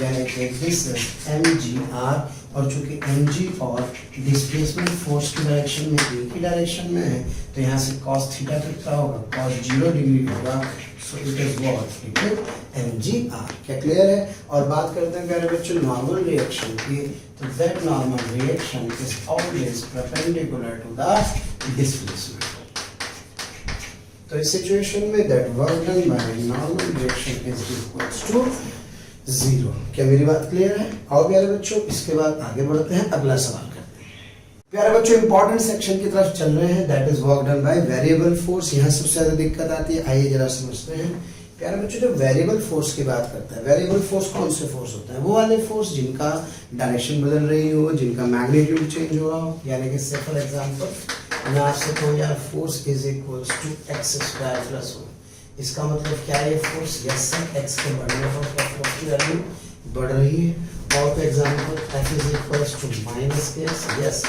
यानी कि दिस mgr। और चूंकि mg और डिस्प्लेसमेंट फोर्स की डायरेक्शन में एक ही डायरेक्शन में है, तो यहाँ से cos थीटा कितना होगा, cos 0 डिग्री होगा। So it is what, it is mgr। क्या क्लियर है? और बात करते हैं प्यारे बच्चों नॉर्मल रिएक्शन की, तो that normal reaction is always perpendicular to the displacement. तो इस सिचुएशन में that work done by normal reaction is equals to 0। क्या मेरी बात क्लियर है? और प्यारे बच्चों इसके बाद आगे बढ़ते हैं, अगला सवाल करते हैं। प्यारे बच्चों इंपॉर्टेंट सेक्शन की तरफ चल रहे हैं, that is work done by variable force. यहाँ सबसे ज्यादा दिक्कत आती है, आइए जरा समझते हैं। प्यारे बच्चों जब वेरिएबल फोर्स की बात करता है, वेरिएबल फोर्स कौन से फोर्स होते हैं, वो वाले फोर्स जिनका डायरेक्शन बदल रही हो, जिनका मैग्नीट्यूड चेंज हो रहा हो। यानी कि से फॉर एग्जांपल मैं आपसे कहूँ यार force is equals to x square plus 1, इसका मतलब क्या है, ये फोर्स यस सर x के बढ़ने पर क्या फोर्स की वैल्यू बढ़ रही है। और for example f is equals to minus x, yes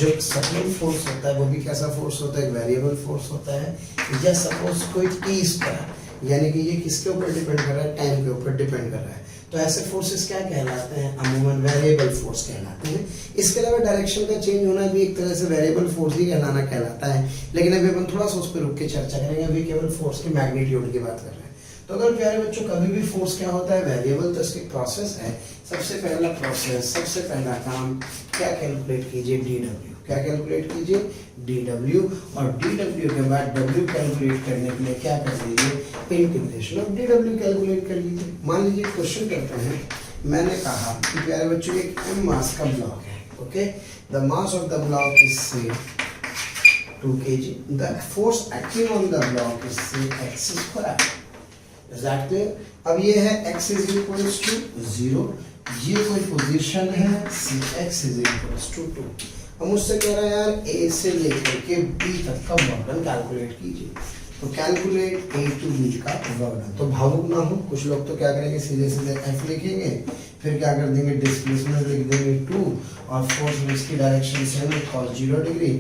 जो सेकंड फोर्स होता है वो भी कैसा फोर्स होता है, वेरिएबल फोर्स होता है। या सपोज कोई t स्क्वायर, यानी कि ये किसके ऊपर डिपेंड कर रहा है, टाइम के ऊपर डिपेंड कर रहा है। तो ऐसे फोर्सेस क्या कहलाते हैं? अमूमन वेरिएबल फोर्स कहलाते हैं। इसके अलावा डायरेक्शन का चेंज होना भी एक तरह से वेरिएबल फोर्स ही कहलाता है, लेकिन अभी अपन थोड़ा सा उस पर रुक के चर्चा करेंगे। अभी केवल फोर्स की मैग्नीट्यूड की बात कर रहे हैं। तो अगर प्यारे बच्चों कभी भी फोर्स क्या होता है? वेरिएबल, तो इसकी प्रोसेस है। सबसे पहला प्रोसेस, सबसे पहला काम क्या कैलकुलेट कीजिए? dw। क्या कैलकुलेट कीजिए? dw। और dw के बाद w कैलकुलेट करने के लिए क्या कर लीजिए? इंटीग्रेशन ऑफ dw कैलकुलेट कर लीजिए। मान लीजिए क्वेश्चन करते हैं, मैंने कहा कि प्यारे बच्चों एक m मास का ब्लॉक है, okay, the mass of the block is से 2 kg, the force acting on the block is से x square. Is that clear? अब ये है x is equals to 0, ये कोई पोजीशन है, x is equals to 2। अब मुझसे कह रहा है यार a से लेकर के b तक का वर्क कैलकुलेट कीजिए। तो कैलकुलेट a to b का वर्क। तो भावुक ना हो, कुछ लोग तो क्या करेंगे, सीधे सीधे f लिखेंगे, फिर क्या कर देंगे, डिस्प्लेसमेंट लिख देंगे 2, और फोर्स इसकी डायरेक्शन से है cos 0 डिग्री,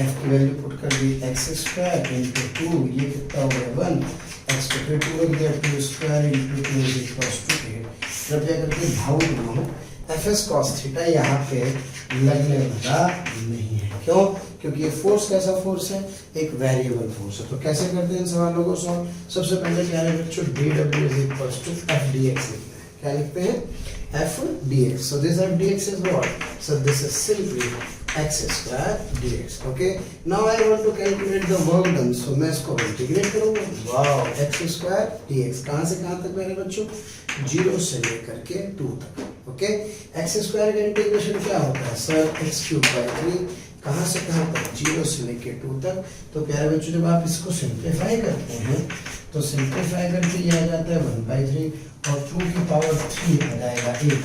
f की वैल्यू पुट कर दी x स्क्वायर इंटू 2, ये कितना हो गया 1, x को फिर 2 रख दिया, 2 square into 2 is equals to 8। कृपया करके भावुक ना हो, fs cos थीटा यहाँ पे लगने वाला नहीं है। क्यों? क्योंकि ये फोर्स कैसा फोर्स है? एक वेरिएबल फोर्स है। तो कैसे करते हैं इन सवालों को सॉल्व? सबसे पहले क्या है बच्चों, dw is equals to f dx लिखते हैं। क्या लिखते हैं? f dx। so this f dx is what? so this is simply x square dx। okay, now I want to calculate the work done, so मैं इसको integrate करूंगा। Wow, x square dx कहाँ से कहाँ तक मेरे बच्चों? 0 से लेकर के 2 तक। ओके, x स्क्वायर का इंटीग्रेशन क्या होता है? सर x³ / 3, कहाँ से कहाँ तक? 0 से लेके 2 तक। तो प्यारे बच्चों जब आप इसको सिंप्लीफाई करते हैं तो सिंप्लीफाई करके ये आ जाता है 1/3, और 2 की पावर 3 आ जाएगा 8।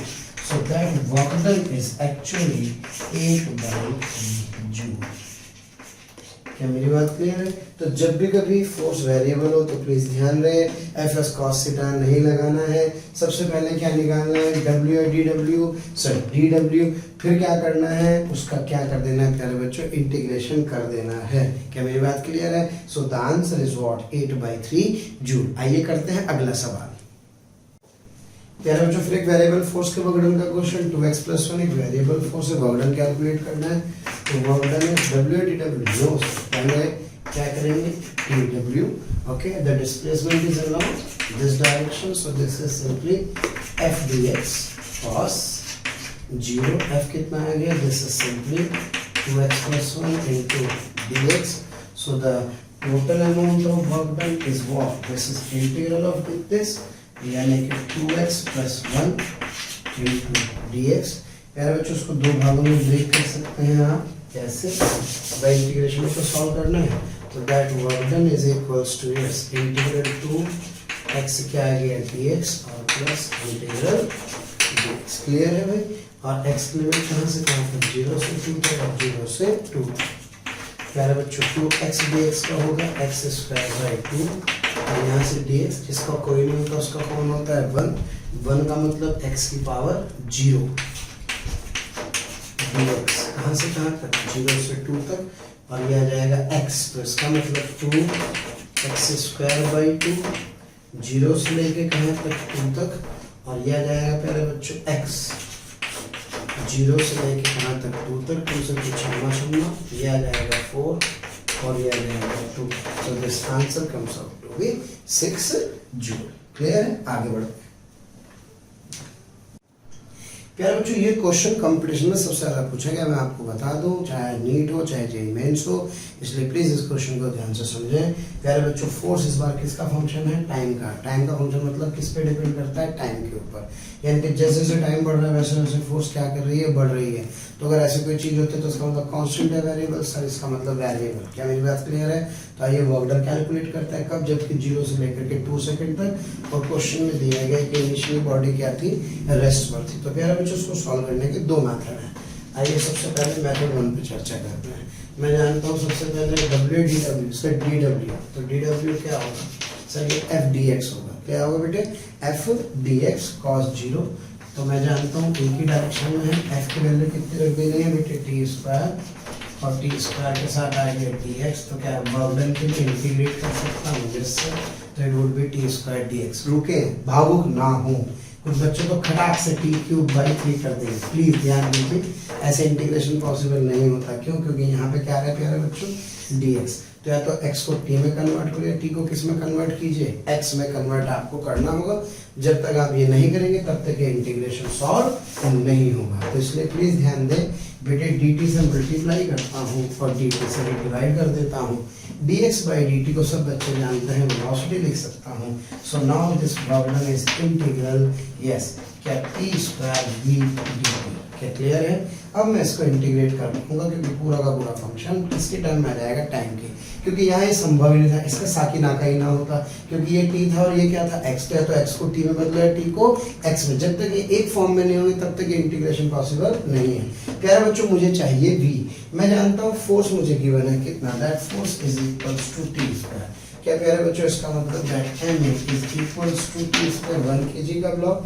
सो that work done is actually 8/3 joule. क्या मेरी बात क्लियर है? तो जब भी कभी फोर्स वेरिएबल हो तो प्लीज ध्यान रहे, fs cos थीटा नहीं लगाना है। सबसे पहले क्या निकालना है? w या dw? Sir dw। फिर क्या करना है? उसका क्या कर देना है प्यारे बच्चों? इंटीग्रेशन कर देना है। क्या मेरी बात क्लियर है? So the answer is what? 8/3 joule. आइए करते हैं अगला सवाल। प्यारे बच्चों फिर एक वेरिएबल फोर्स के वर्क डन का क्वेश्चन, 2x + 1 एक वेरिएबल फोर्स है, वर्क डन कैलकुलेट करना है। तो वर्क डन है w dw। नो, पहले क्या करेंगे? dw। Okay, the displacement is along this direction, so this is simply f dx cos 0। f कितना आ गया? This is simply 2x + 1 into dx। So the total amount of work done is what? This is integral of this, यानी कि 2x + 1 into dx। प्यारे बच्चों उसको दो भागों में ब्रेक कर सकते हैं आप। कैसे? बाय इंटीग्रेशन को सॉल्व करना है। तो that work done is equals to yes integral 2x क्या आ गया? dx और प्लस इंटीग्रल dx। क्लियर है भाई? और x की लिमिट कहाँ से कहाँ तक? 0 से 2 तक और 0 से 2 तक। प्यारे बच्चों 2x dx का होगा x² / 2, और यहाँ से dx जिसका कोई नहीं होता उसका कौन होता है? 1 का मतलब x की पावर 0 dx। कहाँ से कहाँ तक? 0 से 2 तक, और यह आ जाएगा x, तो इसका मतलब 2x² / 2, 0 से लेके कहाँ तक? 2 तक, और यह आ जाएगा प्यारे बच्चों x, 0 से लेके कहाँ तक? 2 तक। तुमसे कुछ छुड़ना, यह आ जाएगा 4 और यह आ जाएगा 2। So this answer comes out to be 6 joule. Clear है? आगे बढ़ते हैं। प्यारे बच्चों ये क्वेश्चन कंपटीशन में सबसे ज्यादा पूछा गया, मैं आपको बता दूं, चाहे नीट हो चाहे जेईई मेंस हो, इसलिए प्लीज इस क्वेश्चन को ध्यान से समझें। प्यारे बच्चों फोर्स इस बार किसका फंक्शन है? टाइम का। टाइम का फंक्शन मतलब किस पे डिपेंड करता है? टाइम के ऊपर। यानी कि जैसे जैसे टाइम बढ़ रहा है वैसे वैसे फोर्स क्या कर रही है? बढ़ रही है। तो अगर ऐसी कोई चीज होती है तो उसका मतलब कांस्टेंट है वेरिएबल, सर इसका मतलब वेरिएबल। क्या मेरी बात क्लियर है? तो आइए वर्क डन कैलकुलेट करता है कब? जबकि 0 से लेकर के 2 सेकंड तक, और क्वेश्चन में दिया गया कि इनिशियली बॉडी क्या थी? रेस्ट पर थी। तो प्यारे बच्चों उसको सॉल्व करने के दो मेथड हैं। आइए सबसे पहले मेथड 1 पे चर्चा करते हैं। मैं जानता हूँ सबसे पहले w dw से dw, तो dw क्या होगा? सर ये f dx होगा। क्या होगा बेटे? f dx cos 0। तो मैं जानता हूँ एक ही डायरेक्शन में है, f की वैल्यू कितनी रख दी गई है बेटे? t², और t² के साथ आ गया dx। तो क्या वर्क डन के लिए इंटीग्रेट कर सकता हूँ जिससे, तो it would be t² dx। रुके, भावुक ना हो, कुछ बच्चों को खटाक से t³/3 कर देंगे। प्लीज ध्यान दीजिए, ऐसे इंटीग्रेशन पॉसिबल नहीं होता। क्यों? क्योंकि यहाँ पे क्या है प्यारे बच्चों, dx। तो या तो x को t में कन्वर्ट करो या t को किस में कन्वर्ट कीजिए, x में कन्वर्ट आपको करना होगा। जब तक आप ये नहीं करेंगे तब तक ये इंटीग्रेशन सॉल्व नहीं होगा। तो इसलिए प्लीज ध्यान दें बेटे, dt से मल्टीप्लाई करता हूँ और dt से डिवाइड कर देता हूँ। dx/dt को सब बच्चे जानते हैं, वेलोसिटी लिख सकता हूँ। So now this problem is integral yes क्या t²v dt। क्या क्लियर है? अब मैं इसको इंटीग्रेट कर दूंगा क्योंकि पूरा का पूरा फंक्शन किसके टर्म में आ जाएगा, टाइम के। क्योंकि यहाँ ये संभव ही नहीं था, इसका साकी नाका ही ना होता, क्योंकि ये t था और ये क्या था, x था। तो x को t में बदला है, t को x में। जब तक ये एक फॉर्म में नहीं होगी तब तक ये इंटीग्रेशन पॉसिबल नहीं है। प्यारे बच्चों मुझे चाहिए v। मैं जानता हूँ फोर्स मुझे गिवन है कितना, that force is equals to t²। क्या प्यारे बच्चों इसका मतलब that m is equals to t², 1 kg का ब्लॉक।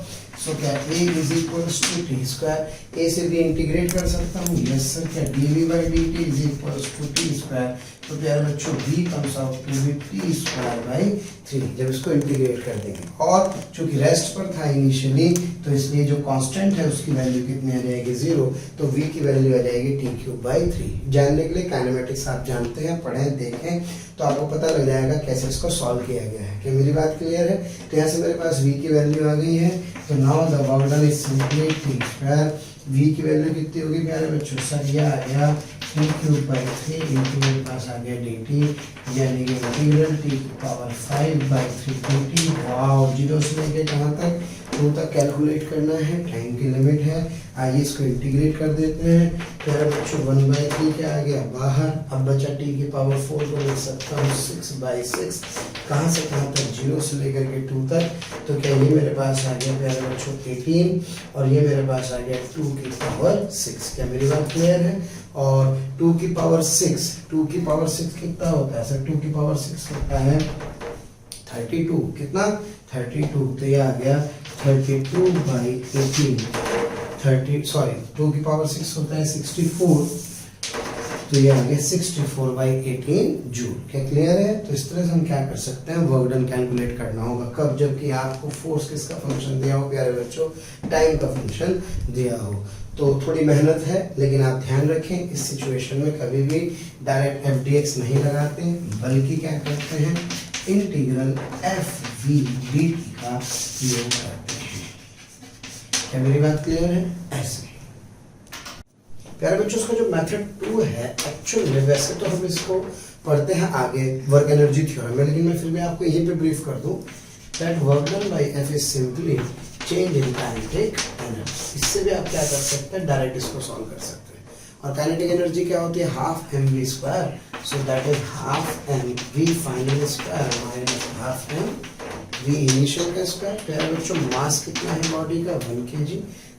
सो क्या a is equals to t², a से भी इंटीग्रेट कर सकता हूँ, यस सर। क्या dv/dt is equals to t²। तो प्यारे बच्चों v comes out to be t²/3 जब इसको इंटीग्रेट कर देंगे। और चूंकि रेस्ट पर था इनिशियली तो इसलिए जो कांस्टेंट है उसकी वैल्यू कितनी आ जाएगी, 0। तो v की वैल्यू आ जाएगी t³/3। जानने के लिए काइनेमेटिक्स आप जानते हैं, पढ़ें देखें तो आपको पता लग जाएगा कैसे इसको सॉल्व किया गया है। क्या मेरी बात क्लियर है? तो यहाँ से मेरे पास v की वैल्यू आ गई है। तो now the work done is simply t²। v की वैल्यू कितनी होगी प्यारे बच्चों, सर ये आ गया t³/3 इंटू मेरे पास आ गया dt, यानी कि इंटीग्रल t⁵/3 dt। वाओ, 0 से लेके कहाँ तक, 2 तक कैलकुलेट करना है, टाइम की लिमिट है। आइए इसको इंटीग्रेट कर देते हैं। प्यारे बच्चों 1/3 क्या आ गया बाहर। अब बचा t⁴ को लिख सकता हूँ 6/6। कहाँ से कहाँ तक, 0 से लेकर के 2 तक। तो क्या ये मेरे पास आ गया प्यारे बच्चों 18 और ये मेरे पास आ गया 2⁶। क्या मेरी बात क्लियर है? और 2⁶ कितना होता है सर, 2⁶ होता है 32। कितना, 32। तो ये आ गया 32/18। 2⁶ होता है 64, तो ये आ गया 64/18 जूल। क्या क्लियर है? तो इस तरह से हम क्या कर सकते हैं, वर्क डन कैलकुलेट करना होगा। कब? जबकि आपको फोर्स किसका फंक्शन दिया हो प्यारे बच्चों, टाइम का फंक्शन दिया हो। तो थोड़ी मेहनत है, लेकिन आप ध्यान रखें इस सिचुएशन में कभी भी डायरेक्ट f/dx नहीं लगाते, बल्कि क्या करते हैं, इंटीग्रल f/v/dt का प्रयोग करते हैं। क्या मेरी बात क्लियर है? ऐसे प्यारे बच्चों इसका जो मेथड 2 है, एक्चुअल में वैसे तो हम इसको पढ़ते हैं आगे वर्क एनर्जी थ्योरम में, लेकिन मैं फिर भी आपको यहीं पे ब्रीफ कर दूं that work done bye F is simply change in kinetic energy. इससे भी आप क्या कर सकते हैं, डायरेक्ट इसको सॉल्व कर सकते हैं। और काइनेटिक एनर्जी क्या होती है, half mv²। So that is half mv final square minus half mv initial का स्क्वायर। प्यारे बच्चों मास कितना है बॉडी का, 1 kg।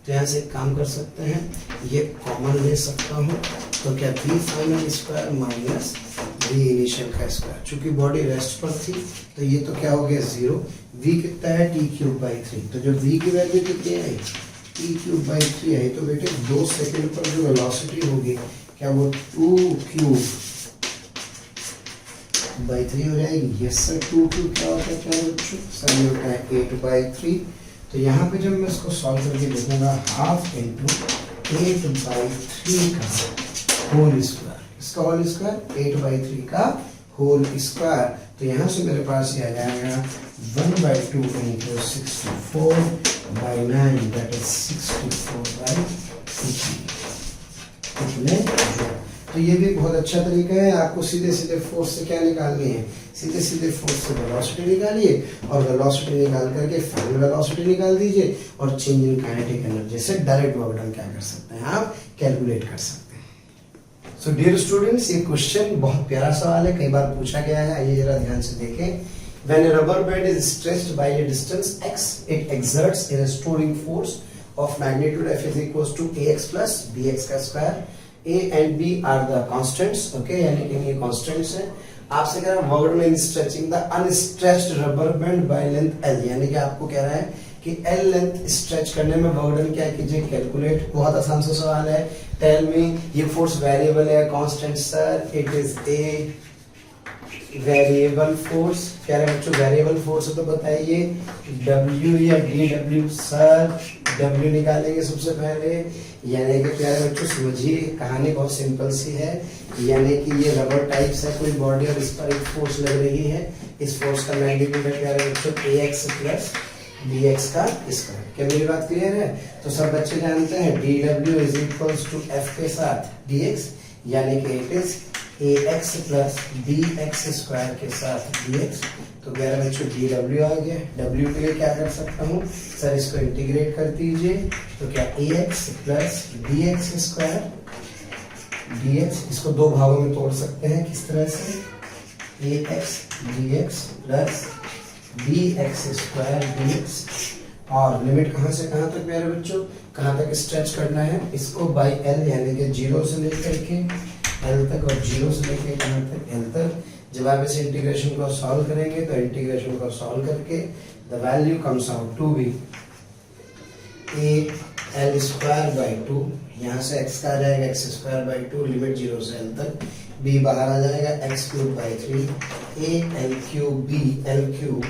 तो यहाँ से एक काम कर सकते हैं, ये कॉमन ले सकता हूँ। तो क्या v final square minus v initial का स्क्वायर। चूंकि बॉडी रेस्ट पर थी तो ये तो क्या हो गया 0। v कितना है, t³/3। तो जो v की वैल्यू कितनी है, t³/3 है। तो बेटे 2 सेकंड पर जो वेलोसिटी होगी क्या वो 2³ by 3 हो जाएगी। यस सर, 2³ क्या होता है क्या बच्चों, सर ये होता है 8/3। तो यहाँ पे जब मैं इसको सॉल्व करके देखूंगा, हाफ इंटू 8/3 का होल स्क्वायर, इसका होल स्क्वायर 8/3 का होल स्क्वायर। तो यहाँ से मेरे पास ये आ जाएगा 1/2 इंटू 64/9 दैट इज 64/18। तो ये भी बहुत अच्छा तरीका है। आपको सीधे सीधे फोर्स से क्या निकालनी है, सीधे सीधे फोर्स से वेलोसिटी निकालिए और वेलोसिटी निकाल करके फाइनल वेलोसिटी निकाल दीजिए और चेंज इन काइनेटिक एनर्जी से डायरेक्ट वर्क डन क्या कर सकते हैं, आप कैलकुलेट कर सकते हैं। सो डियर स्टूडेंट्स, ये क्वेश्चन बहुत प्यारा सवाल है, कई बार पूछा गया है। आइए जरा ध्यान से देखें। When a rubber band is stretched by a distance x, it exerts a restoring force of magnitude F is equals to ax plus bx का square. A and B are the constants, okay, यानी कि ये constants हैं। आपसे कह रहा है work done in stretching the unstretched rubber band by length L, यानी कि आपको कह रहा है कि L लेंथ स्ट्रेच करने में वर्क डन क्या कीजिए, कैलकुलेट। बहुत आसान सा सवाल है। टेल मी, ये फोर्स वेरिएबल है, constant sir, it is A variable force, क्या है बच्चों वेरिएबल फोर्स है तो बताइए W या DW। सर W निकालेंगे सबसे पहले, यानी कि प्यारे बच्चों समझिए कहानी बहुत सिंपल सी है, यानी कि ये रबर टाइप्स है कोई बॉडी और इस पर एक फोर्स लग रही है, इस फोर्स का मैग्नीट्यूड है प्यारे बच्चों AX प्लस BX का स्क्वायर। क्या मेरी बात क्लियर है? तो सब बच्चे जानते हैं DW is equals to F के साथ DX, यानी कि it is AX plus BX square के साथ DX। तो प्यारे बच्चों DW आ गया, W के लिए क्या कर सकता हूँ सर, इसको इंटीग्रेट कर दीजिए, तो क्या AX plus BX square DX, इसको दो भागों में तोड़ सकते हैं किस तरह से, AX DX plus BX square DX, और लिमिट कहाँ से कहाँ तक प्यारे बच्चों, कहाँ तक स्ट्रेच करना है इसको बाई L, यानी कि 0 से लेकर के L तक और 0 से लेकर कहाँ तक L तक। जब आप इस इंटीग्रेशन को सॉल्व करेंगे तो इंटीग्रेशन को सॉल्व करके the value comes out to be AL square by 2, यहाँ से x का आ जाएगा x स्क्वायर बाई 2, लिमिट 0 से L तक, b बाहर आ जाएगा x cube by 3, AL cube b L cube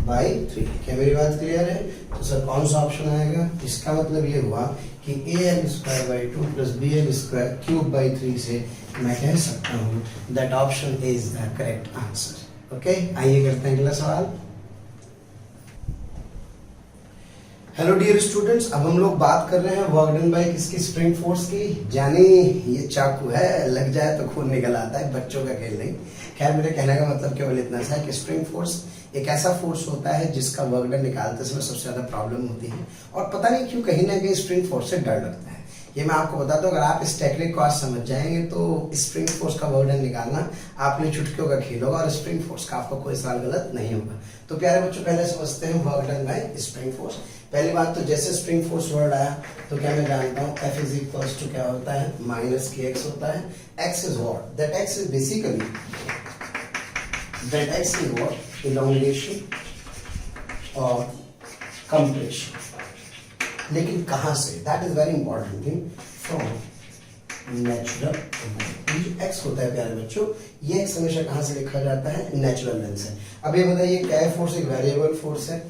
by 3। क्या मेरी बात क्लियर है? तो सर कौन सा ऑप्शन आएगा, इसका मतलब ये हुआ कि AL square by 2 plus BL square cube by 3 से मैं कह सकता हूँ that option is the correct answer. Okay, आइए करते हैं अगला सवाल। हेलो डियर स्टूडेंट्स, अब हम लोग बात कर रहे हैं वर्क डन बाय किसकी, स्प्रिंग फोर्स की। जाने ये चाकू है, लग जाए तो खून निकल आता है, बच्चों का खेल नहीं। खैर मेरे कहने का मतलब केवल इतना सा है कि स्प्रिंग फोर्स एक ऐसा फोर्स होता है जिसका वर्क डन निकालते समय सबसे ज्यादा प्रॉब्लम होती है, और पता नहीं क्यों कहीं ना कहीं स्प्रिंग फोर्स से डर लगता है। ये मैं आपको बताता हूँ, अगर आप इस टेक्निक को आज समझ जाएंगे तो स्प्रिंग फोर्स का वर्क डन निकालना आपने चुटकियों का खेल होगा, और स्प्रिंग फोर्स का आपको कोई सवाल गलत नहीं होगा। तो प्यारे बच्चों पहले समझते हैं work done bye spring force. पहली बात तो जैसे स्प्रिंग फोर्स वर्ड आया तो क्या मैं जानता हूँ F इज इक्वल्स टू क्या होता है, माइनस KX होता है। X is what, that X is basically elongation और compression। लेकिन कहां से, that is very important thing, from natural. x होता है प्यारे बच्चों, ये x हमेशा कहां से लिखा जाता है, नेचुरल लेंथ से। अब ये बताइए क्या है फोर्स, एक वेरिएबल फोर्स है,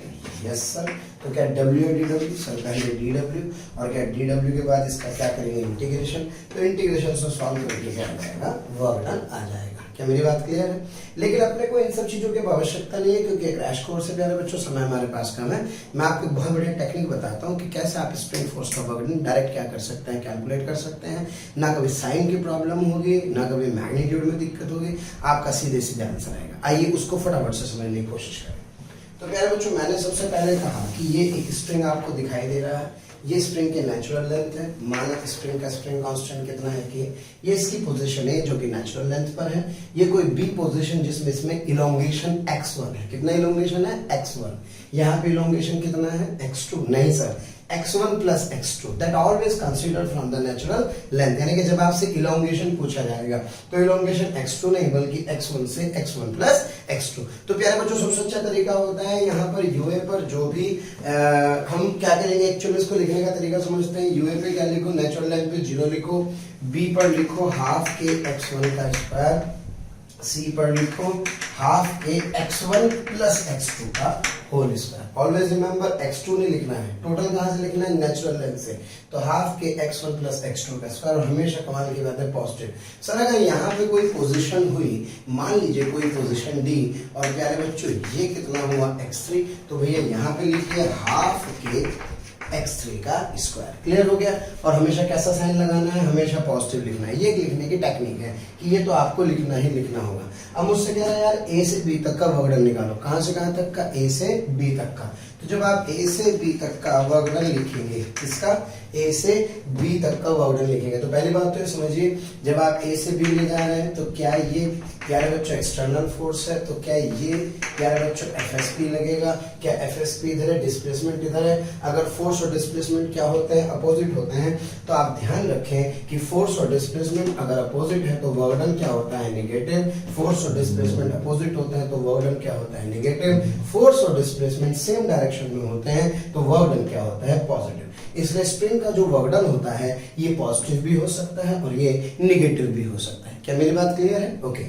यस सर। तो क्या W DW, सर पहले DW, और क्या DW के बाद इसका क्या करेंगे इंटीग्रेशन, तो इंटीग्रेशन से सॉल्व करके क्या आ जाएगा, वर्क डन आ जाएगा। क्या मेरी बात क्लियर है? लेकिन अपने को इन सब चीजों की आवश्यकता नहीं है, क्योंकि क्रैश कोर्स है प्यारे बच्चों, समय हमारे पास कम है। मैं आपको बहुत बढ़िया टेक्निक बताता हूँ कि कैसे आप स्प्रिंग फोर्स का वर्क डन डायरेक्ट क्या कर सकते हैं, कैलकुलेट कर सकते हैं। ना कभी साइन की प्रॉब्लम होगी, ना कभी मैग्नीट्यूड में दिक्कत होगी, आपका सीधे सीधे आंसर आएगा। आइए उसको फटाफट से समझने की कोशिश करें। तो प्यारे बच्चों मैंने सबसे पहले कहा कि ये एक स्प्रिंग आपको दिखाई दे रहा है, ये स्प्रिंग की नेचुरल लेंथ है, माना स्प्रिंग का स्प्रिंग कांस्टेंट कितना है कि ये इसकी पोजीशन है जो कि नेचुरल लेंथ पर है। ये कोई बी पोजीशन जिसमें इसमें इलोंगेशन x1 है, कितना इलोंगेशन है, x1। यहाँ पे इलोंगेशन कितना है, x2, नहीं sir x1 plus x2, that always considered from the natural length। यानी कि जब आपसे इलोंगेशन पूछा जाएगा तो इलोंगेशन x2 नहीं बल्कि x1 से x1 plus x2। तो प्यारे बच्चों सबसे अच्छा तरीका होता है यहाँ पर यूए पर जो भी हम क्या करेंगे, एक्चुअली इसको लिखने का तरीका समझते हैं। यूए पे क्या लिखो, नेचुरल लेंथ पे 0 लिखो, बी पर लिखो हाफ के x1 का स्क्वायर, सी पर लिखो हाफ के x1 प्लस x2 का whole square. Always remember x2 नहीं लिखना है, टोटल कहां से लिखना है, नेचुरल लेंथ से। तो हाफ के x1 प्लस x2 का स्क्वायर, और हमेशा कमाल की बात है पॉजिटिव। सर अगर यहाँ पे कोई पोजीशन हुई, मान लीजिए कोई पोजीशन दी, और प्यारे बच्चों ये कितना हुआ x3, तो भैया यहाँ पे लिखिए हाफ के x3 का स्क्वायर। क्लियर हो गया? और हमेशा कैसा साइन लगाना है, हमेशा पॉजिटिव लिखना है। ये लिखने की टेक्निक है कि ये तो आपको लिखना ही लिखना होगा। अब मुझसे कह रहा है यार A से B तक का वर्क डन निकालो, कहां से कहां तक का, A से B तक का। तो जब आप A से B तक का वर्क डन लिखेंगे, किसका, A से B तक का वर्क डन लिखेंगे, तो पहली बात तो ये समझिए जब आप A से B ले जा रहे हैं तो क्या ये प्यारे बच्चों एक्सटर्नल फोर्स है, तो क्या ये प्यारे बच्चों FSP लगेगा, क्या FSP इधर है, डिस्प्लेसमेंट इधर है। अगर फोर्स और डिस्प्लेसमेंट क्या होते हैं, अपोजिट होते हैं, तो आप ध्यान रखें कि फोर्स और डिस्प्लेसमेंट अगर अपोजिट है तो वर्क डन क्या होता है, नेगेटिव। फोर्स और डिस्प्लेसमेंट अपोजिट होते हैं तो वर्क डन क्या होता है, नेगेटिव। फोर्स और डिस्प्लेसमेंट सेम डायरेक्शन में होते हैं तो वर्क डन क्या होता है, पॉजिटिव। इसलिए स्प्रिंग का जो वर्क डन होता है ये पॉजिटिव भी हो सकता है और ये नेगेटिव भी हो सकता है। क्या मेरी बात क्लियर है? ओके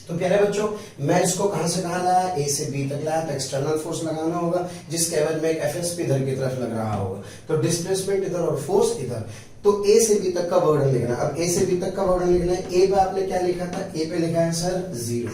तो प्यारे बच्चों, मैं इसको कहां से कहां लाया, ए से बी तक लाया, तो एक्सटर्नल फोर्स लगाना होगा जिसके एवज में एक एफएसपी इधर की तरफ लग रहा होगा, तो डिस्प्लेसमेंट इधर और फोर्स इधर। तो ए से बी तक का वर्डन लिखना। अब ए से बी तक का वर्डन लिखना है। ए पे आपने क्या लिखा था, ए पे लिखा है सर 0।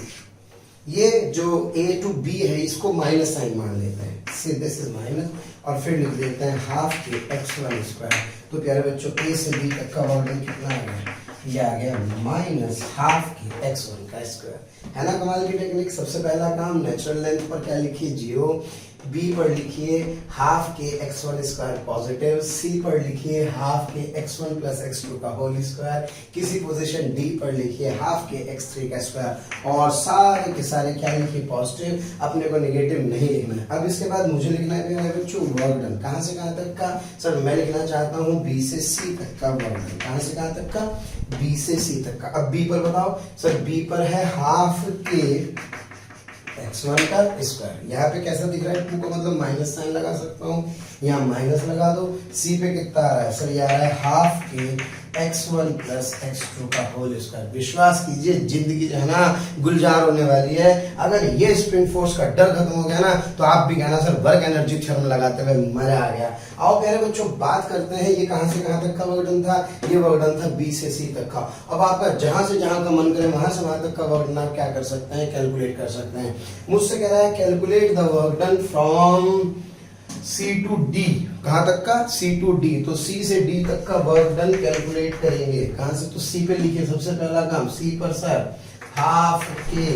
ये जो ए टू बी है इसको माइनस साइन मान लेते हैं, दिस इज माइनस, और फिर लिख देते हैं हाफ के x1 स्क्वायर। तो प्यारे बच्चों, ए से बी तक का वर्डन कितना आ गया, ये आ गया माइनस हाफ के x1 का स्क्वायर। है ना कमाल की टेक्निक। सबसे पहला काम, नेचुरल लेंथ पर क्या लिखिए 0, बी पर लिखिए हाफ के x1 स्क्वायर पॉजिटिव, सी पर लिखिए हाफ के x1 प्लस x2 का होल स्क्वायर, किसी पोजीशन डी पर लिखिए हाफ के x3 का स्क्वायर, और सारे के सारे क्या लिखिए पॉजिटिव, अपने को नेगेटिव नहीं लिखना है। अब इसके बाद मुझे लिखना है बच्चों वर्क डन। कहां से कहां तक का, सर मैं लिखना चाहता हूं बी से सी तक का वर्क डन। कहां से कहां तक का, बी से सी तक का। अब बी पर बताओ सर, बी पर है हाफ के x1 का स्क्वायर। यहाँ पे कैसा दिख रहा है, 2 का मतलब माइनस साइन लगा सकता हूँ, यहाँ माइनस लगा दो। सी पे कितना आ रहा है सर, ये आ रहा है हाफ के x1 प्लस x2 का होल स्क्वायर। विश्वास कीजिए जिंदगी जो है ना गुलजार होने वाली है। अगर ये स्प्रिंग फोर्स का डर खत्म हो गया ना, तो आप भी कहना सर वर्क एनर्जी थ्योरम लगाते हुए मजा आ गया। आओ प्यारे बच्चों बात करते हैं, ये कहां से कहां तक का वर्क डन था, ये वर्क डन था बी से सी तक का। अब आपका जहां से जहां का मन करे वहां से वहां तक का वर्क डन आप क्या कर सकते हैं, कैलकुलेट कर सकते हैं। मुझसे कह रहा है calculate the work done from C to D. कहां तक का, सी टू डी। तो सी से डी तक का वर्क डन कैलकुलेट करेंगे। कहां से, तो सी पे लिखिए सबसे पहला काम, सी पर सर हाफ के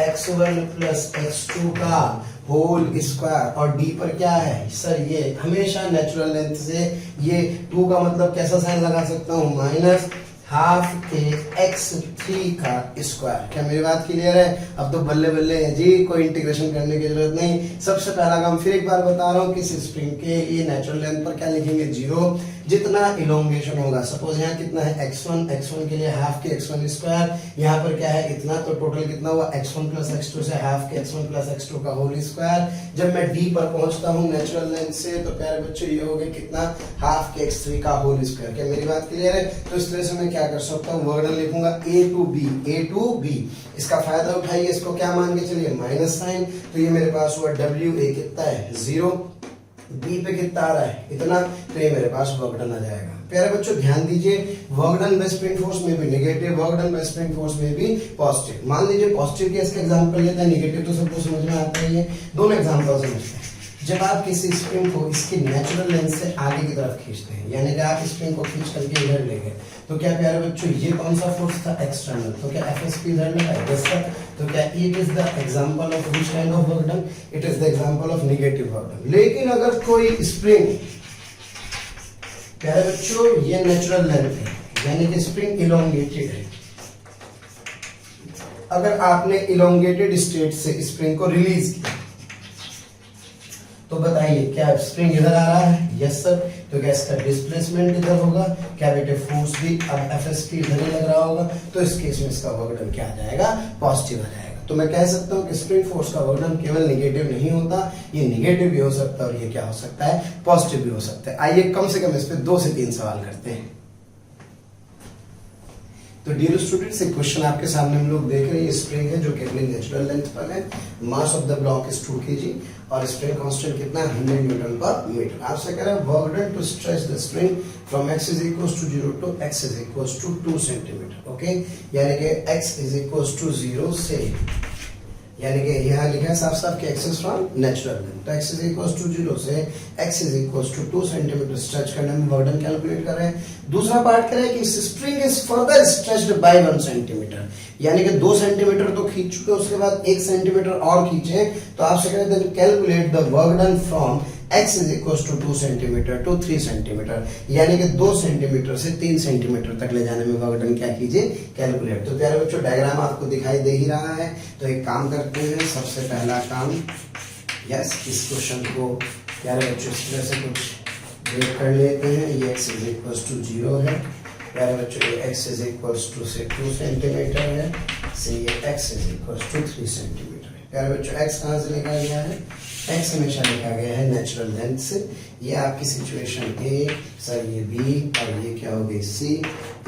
x1 प्लस x2 का होल स्क्वायर, और डी पर क्या है सर, ये हमेशा नेचुरल लेंथ से ये 2 का मतलब कैसा साइन लगा सकता हूं, माइनस हाफ के x3 का स्क्वायर। क्या मेरी बात क्लियर है। अब तो बल्ले बल्ले है जी, कोई इंटीग्रेशन करने की जरूरत नहीं। सबसे पहला काम फिर एक बार बता रहा हूँ, किस स्प्रिंग के लिए नेचुरल लेंथ पर क्या लिखेंगे 0, जितना इलोंगेशन होगा। सपोज यहाँ कितना है x1 के लिए हाफ के x1 स्क्वायर, यहाँ पर क्या है इतना, तो टोटल कितना हुआ x1 प्लस x2 से हाफ के x1 प्लस x2 का होल स्क्वायर। जब मैं d पर पहुंचता हूँ नेचुरल लेंथ से, तो प्यारे बच्चों ये हो गया कितना, हाफ के x3 का होल स्क्वायर। क्या मेरी बात क्लियर है। तो इस तरह से मैं क्या कर सकता हूँ, वर्क डन लिखूंगा a टू b। इसका फायदा उठाइए, इसको क्या मान के चलिए माइनस साइन। तो ये मेरे पास हुआ WA कितना है 0, बी पे कितना आ रहा है इतना, तो ये मेरे पास वर्क डन आ जाएगा। प्यारे बच्चों ध्यान दीजिए, work done bye spring force में भी negative, work done bye spring force में भी पॉजिटिव। मान लीजिए पॉजिटिव केस का एग्जांपल लेते हैं, नेगेटिव तो सबको समझ में आता ही है। दोनों एग्जांपल समझते हैं। जब आप किसी स्प्रिंग को इसकी नेचुरल लेंथ से आगे की तरफ खींचते हैं, यानी कि आप स्प्रिंग को खींच करके इधर ले गए, तो क्या प्यारे बच्चों ये कौन सा फोर्स था, एक्सटर्नल। तो क्या एफएसपी इधर लगा है, यस सर। तो क्या it is the example of which kind of work done, it is the example of negative work done. लेकिन अगर कोई स्प्रिंग, प्यारे बच्चों ये नेचुरल लेंथ है, यानी कि स्प्रिंग इलोंगेटेड है, अगर आपने इलोंगेटेड स्टेट से स्प्रिंग को रिलीज किया, तो बताइए क्या स्प्रिंग इधर आ रहा है, यस सर। तो क्या इसका डिस्प्लेसमेंट इधर होगा, क्या बेटे फोर्स भी अब एफएसपी इधर ही लग रहा होगा, तो इस केस में इसका वर्क डन क्या आ जाएगा, पॉजिटिव आ जाएगा। तो मैं कह सकता हूं कि स्प्रिंग फोर्स का वर्क डन केवल नेगेटिव नहीं होता, ये नेगेटिव भी हो सकता है और ये क्या हो सकता है, पॉजिटिव भी हो सकता है। आइए कम से कम इस पे 2 से 3 सवाल करते हैं। तो डियर स्टूडेंट्स, एक क्वेश्चन आपके सामने हम लोग देख रहे हैं, ये स्प्रिंग है जो कि अपनी नेचुरल लेंथ पर है, mass of the block is 2 kg और स्प्रिंग कांस्टेंट कितना है 100 न्यूटन पर मीटर। आपसे कह रहा है work done to stretch the spring from x is equals to 0 to x is equals to 2 centimetre. Okay, यानी कि x is equals to 0 से, यानी कि यहाँ लिखा है साफ साफ कि x is from natural length, तो x is equals to 0 से x is equals to 2 centimetre stretch करने में वर्क डन कैलकुलेट कर रहे हैं। दूसरा पार्ट कह रहे हैं कि spring is further stretched by 1 centimetre, यानी कि 2 सेंटीमीटर तो खींच चुके, उसके बाद 1 सेंटीमीटर और खींचे, तो आपसे कह रहे हैं calculate the work done from x is equals to 2 centimetre to 3 centimetre, यानी कि 2 सेंटीमीटर से 3 सेंटीमीटर तक ले जाने में वर्क डन क्या कीजिए, कैलकुलेट। तो प्यारे बच्चों डायग्राम आपको दिखाई दे ही रहा है, तो एक काम करते हैं, सबसे पहला काम, यस इस क्वेश्चन को प्यारे बच्चों इस तरह से कुछ ब्रेक कर लेते हैं। ये x is equals to 0 है, प्यारे बच्चों ये x is equals to से 2 सेंटीमीटर है, से ये x is equals to 3 centimetre है। प्यारे बच्चों x कहाँ से लिखा गया है, x हमेशा लिखा गया है नेचुरल लेंथ से। ये आपकी सिचुएशन ए, सर ये बी और ये क्या हो गई सी।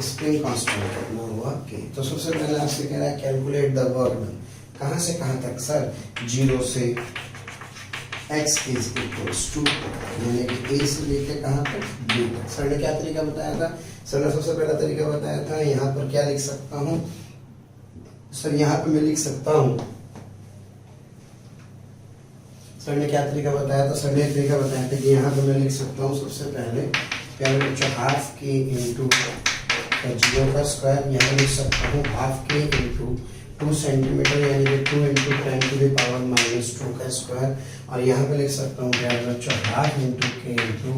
स्प्रिंग कांस्टेंट कितना हुआ के। तो सबसे पहले आपसे कह रहा है कैलकुलेट द वर्क डन, कहाँ से कहाँ तक सर, 0 से x इज इक्वल्स टू, यानी कि a से लेके कहाँ तक b तक। सर ने क्या तरीका बताया था, सर ने सबसे पहला तरीका बताया था, यहाँ पर क्या लिख सकता हूँ सर, यहाँ पे मैं लिख सकता हूँ, सर ने क्या तरीका बताया था, सर ने तरीका बताया था कि यहाँ पे मैं लिख सकता हूँ सबसे पहले प्यारे बच्चों हाफ के इंटू 0 का स्क्वायर, यहाँ लिख सकता हूँ हाफ के इंटू 2 सेंटीमीटर यानी कि 2 इंटू 10 टू द पावर -2 का स्क्वायर, और यहाँ पे लिख सकता हूँ प्यारे बच्चों half into K into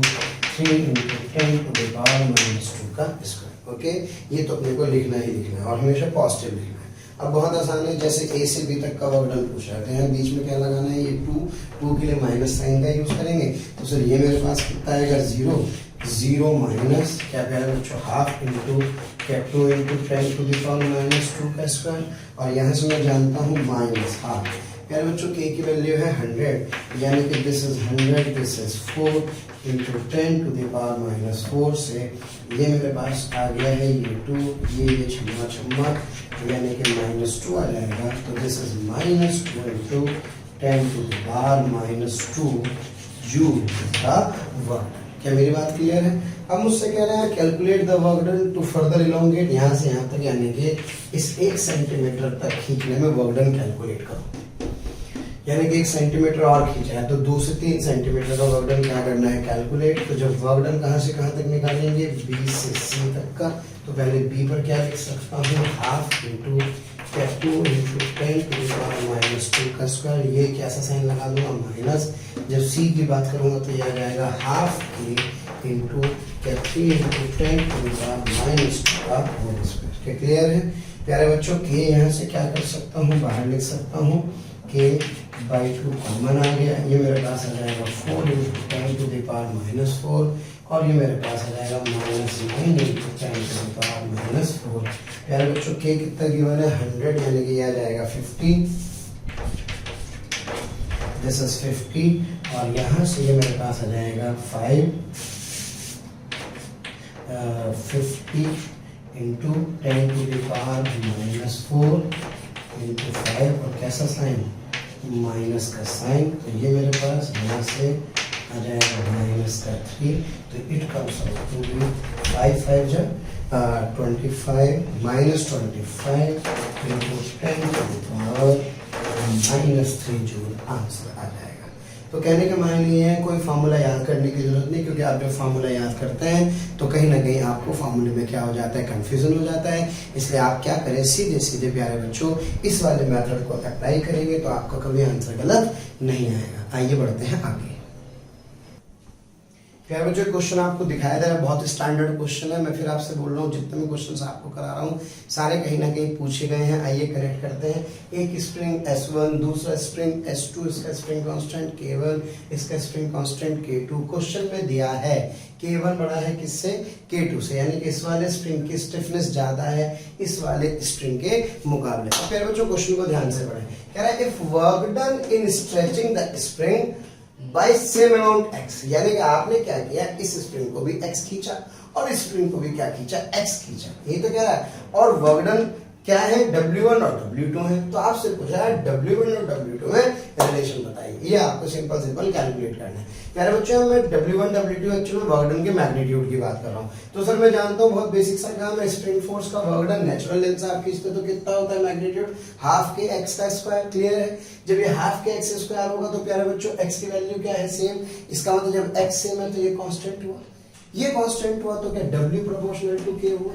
3 into 10 to the power -2 का स्क्वायर। ओके, ये तो अपने को लिखना ही लिखना है और हमेशा पॉजिटिव लिखना है। अब बहुत आसान है, जैसे ए से बी तक का वर्क डन पूछा है, तो यहाँ बीच में क्या लगाना है, ये 2 के लिए माइनस साइन का यूज करेंगे। तो सर ये मेरे पास कितना आएगा 0 माइनस क्या प्यारे बच्चों हाफ इंटू क्या 2 इंटू 10 टू द पावर -2 का स्क्वायर, और यहाँ से मैं जानता हूँ माइनस हाफ। प्यारे बच्चों के की वैल्यू है 100, यानी कि this is 100, this is 4 into 10 to the power -4 से ये मेरे पास आ गया है ये 2, ये छम्मा यानी कि -2 आ जाएगा। तो this is -2 into 10 to the power -2 joule का वर्क। क्या मेरी बात क्लियर है? अब मुझसे कह रहा है calculate the work done to further elongate, यहाँ से यहाँ तक यानी कि इस 1 सेंटीमीटर तक खींचने में वर्क डन कैलकुलेट करो, यानी कि 1 सेंटीमीटर और खींचा है तो 2 से 3 सेंटीमीटर का वर्क डन क्या करना है कैलकुलेट। तो जब वर्क डन कहाँ से कहाँ तक निकालेंगे, बी से सी तक का, तो पहले बी पर क्या लिख सकता हूँ half into 2 into 10 to the power -2 का स्क्वायर, ये कैसा साइन लगा दूंगा माइनस। जब सी की बात करूंगा तो ये आ जाएगा half K into 3 into 10 to the power -2 का होल स्क्वायर। क्या क्लियर है प्यारे बच्चों? के यहाँ से क्या कर सकता हूँ, बाहर लिख सकता हूँ के बाई 2 कॉमन आ गया, ये मेरे पास आ जाएगा 4 इंटू 10 टू द पावर -4, और ये मेरे पास आ जाएगा -9 इंटू 10 टू द पावर -4। प्यारे बच्चों के कितना गिवन है 100, यानी कि ये आ जाएगा 50, दिस इज 50, और यहाँ से ये मेरे पास आ जाएगा 50 into 10 to the power -4 into 5, और कैसा साइन माइनस का साइन, तो ये मेरे पास यहाँ से आ जाएगा माइनस का 3, तो it comes out to be 5 जब 25 -25 into 10 to the power -3 joule answer आ जाएगा। तो कहने का मायने ये है कोई फार्मूला याद करने की जरूरत नहीं, क्योंकि आप जब फार्मूला याद करते हैं तो कहीं ना कहीं आपको फार्मूले में क्या हो जाता है, कंफ्यूजन हो जाता है। इसलिए आप क्या करें, सीधे सीधे प्यारे बच्चों इस वाले मेथड को अप्लाई करेंगे तो आपका कभी आंसर गलत नहीं आएगा। आइए बढ़ते हैं आगे। प्यारे बच्चों क्वेश्चन आपको दिखाया जा रहा है, बहुत स्टैंडर्ड क्वेश्चन है। मैं फिर आपसे बोल रहा हूँ जितने भी क्वेश्चन आपको करा रहा हूँ सारे कहीं ना कहीं पूछे गए हैं। आइए करेक्ट करते हैं। एक स्प्रिंग S1, दूसरा स्प्रिंग S2, इसका स्प्रिंग कांस्टेंट K1, इसका स्प्रिंग कांस्टेंट K2। क्वेश्चन में दिया है K1 बड़ा है किससे, K2 से, यानी कि इस वाले स्प्रिंग की स्टिफनेस ज्यादा है इस वाले स्प्रिंग के मुकाबले। तो प्यारे बच्चों क्वेश्चन को ध्यान से पढ़ें। कह रहा है if work done in stretching the spring by same amount x, यानी कि आपने क्या किया, इस स्प्रिंग को भी x खींचा और इस स्प्रिंग को भी क्या खींचा, x खींचा, ये तो कह रहा है। और वर्क डन क्या है, W1 और W2 है। तो आपसे पूछा है W1 और W2 में रिलेशन बताइए, ये आपको सिंपल कैलकुलेट करना है। प्यारे बच्चों मैं W1 W2 actually work done के मैग्नीट्यूड की बात कर रहा हूँ। तो सर मैं जानता हूँ बहुत बेसिक सा काम है, स्प्रिंग फोर्स का वर्क डन नेचुरल लेंथ से आप खींचते तो कितना होता है मैग्नीट्यूड, हाफ के x का स्क्वायर। क्लियर है? जब ये हाफ के x स्क्वायर होगा तो प्यारे बच्चों x की वैल्यू क्या है, सेम। इसका मतलब जब x सेम है तो ये कांस्टेंट हुआ, ये कांस्टेंट हुआ तो क्या W प्रोपोर्शनल टू k हुआ,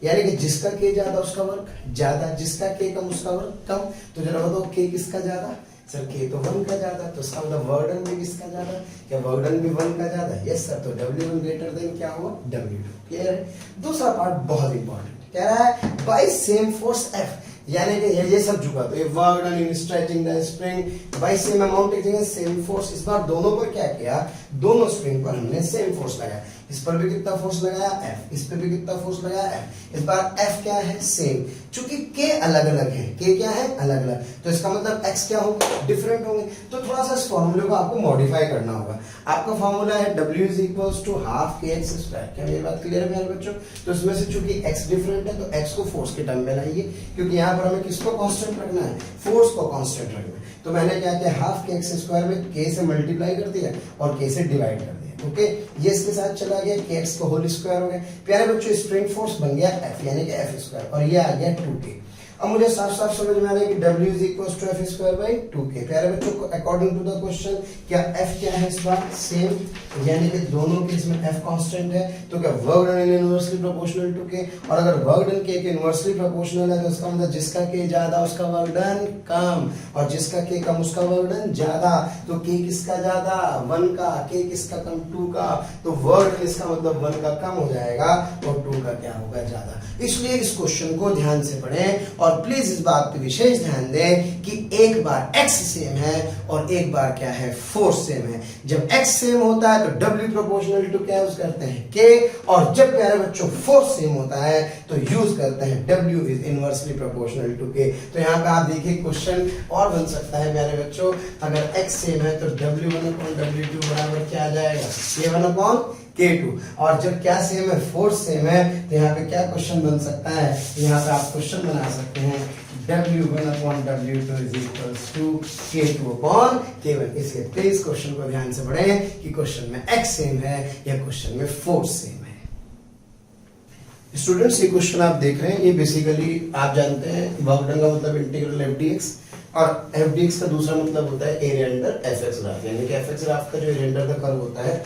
यानी कि जिसका k ज्यादा उसका वर्क ज्यादा, जिसका k कम उसका वर्क कम। तो जरा बताओ k किसका ज्यादा, सर k तो 1 का ज्यादा, तो इसका मतलब वर्क डन भी किसका ज्यादा, क्या वर्क डन भी 1 का ज्यादा, यस सर। तो W1 ग्रेटर देन क्या हुआ, W2। क्लियर है? दूसरा पार्ट बहुत इंपॉर्टेंट कह रहा है बाय सेम फोर्स F, यानी कि ये सब जुगा तो ये work done in stretching the spring by same amount taking same force. इस बार दोनों पर क्या किया, दोनों स्प्रिंग पर हमने सेम फोर्स लगाया। इस पर भी कितना फोर्स लगाया F, इस पर भी कितना फोर्स लगाया F। इस बार F क्या है सेम, चूंकि K अलग अलग है, K क्या है अलग अलग, तो इसका मतलब X क्या होगा डिफरेंट होंगे। तो थोड़ा सा इस फॉर्मूले को आपको मॉडिफाई करना होगा। आपका फॉर्मूला है W is equals to half KX square. क्या मेरी बात क्लियर है मेरे बच्चों? तो इसमें से चूंकि X डिफरेंट है तो X को फोर्स के टर्म में लाइए, क्योंकि यहाँ पर हमें किसको कांस्टेंट रखना है, फोर्स को कांस्टेंट रखना है। तो मैंने क्या किया, हाफ KX स्क्वायर में K से मल्टीप्लाई कर दिया और K से डिवाइड कर दिया। ओके, ये इसके साथ चला गया, KX का होल स्क्वायर हो गया। प्यारे बच्चों स्प्रिंग फोर्स बन गया F यानी कि F स्क्वायर, और ये आ गया 2K। अब मुझे साफ साफ समझ में आ रहा है कि W is equal to F square by 2K। प्यारे बच्चों को अकॉर्डिंग टू द क्वेश्चन क्या F क्या है इस बार सेम, यानी कि दोनों केस में F कांस्टेंट है, तो क्या work done is inversely proportional to K, और अगर वर्क डन K के इनवर्सली प्रोपोर्शनल है तो इसका मतलब जिसका K ज्यादा उसका वर्क डन कम, और जिसका K कम उसका वर्क डन ज्यादा। तो K किसका ज्यादा 1 का, K किसका कम 2 का, तो वर्क डन इसका मतलब 1 का कम हो जाएगा और 2 का क्या होगा ज्यादा। इसलिए इस क्वेश्चन को ध्यान से पढ़ें और प्लीज इस बात पे विशेष ध्यान दें कि एक बार x सेम है और एक बार क्या है फोर्स सेम है। जब x सेम होता है तो w प्रोपोर्शनल टू क्या यूज करते हैं k, और जब प्यारे बच्चों फोर्स सेम होता है तो यूज करते हैं w is inversely proportional to k। तो यहाँ पे आप देखिए क्वेश्चन और बन सकता है प्यारे बच्चों, अगर x सेम है तो w1/w2 बराबर क्या आ जाएगा k1/k2, और जब क्या सेम है फोर्स सेम है तो यहाँ पे क्या क्वेश्चन बन सकता है, यहाँ पे आप क्वेश्चन बना सकते हैं w1/w2 is equals to k2/k1। इसलिए प्लीज क्वेश्चन को ध्यान से पढ़ें कि क्वेश्चन में x सेम है या क्वेश्चन में फोर्स सेम है। स्टूडेंट्स ये क्वेश्चन आप देख रहे हैं, ये बेसिकली आप जानते हैं वर्क डन का मतलब इंटीग्रल एफ डी एक्स, और एफ डी एक्स का दूसरा मतलब होता है area under F x graph, यानी कि एफ एक्स ग्राफ का जो एरिया अंडर का कर्व होता है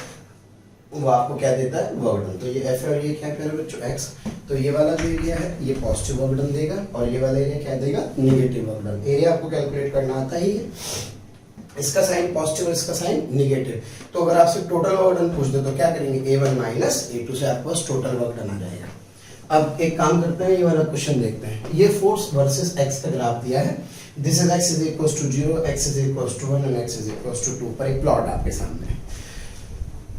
वो आपको क्या देता है वर्क डन। तो ये एफ है और ये क्या है बच्चों एक्स, तो ये वाला जो एरिया है ये पॉजिटिव वर्क डन देगा और ये वाला एरिया क्या देगा नेगेटिव वर्क डन। एरिया आपको कैलकुलेट करना आता ही है, इसका साइन पॉजिटिव और इसका साइन नेगेटिव। तो अगर आपसे टोटल वर्क डन पूछ दे तो क्या करेंगे, a1 माइनस a2 से आपके पास टोटल वर्क डन आ जाएगा। अब एक काम करते हैं, ये वाला क्वेश्चन देखते हैं। ये फोर्स वर्सेस एक्स का ग्राफ दिया है, this is x is equals to 0, x is equals to 1 and x is equals to 2 पर एक प्लॉट आपके सामने है।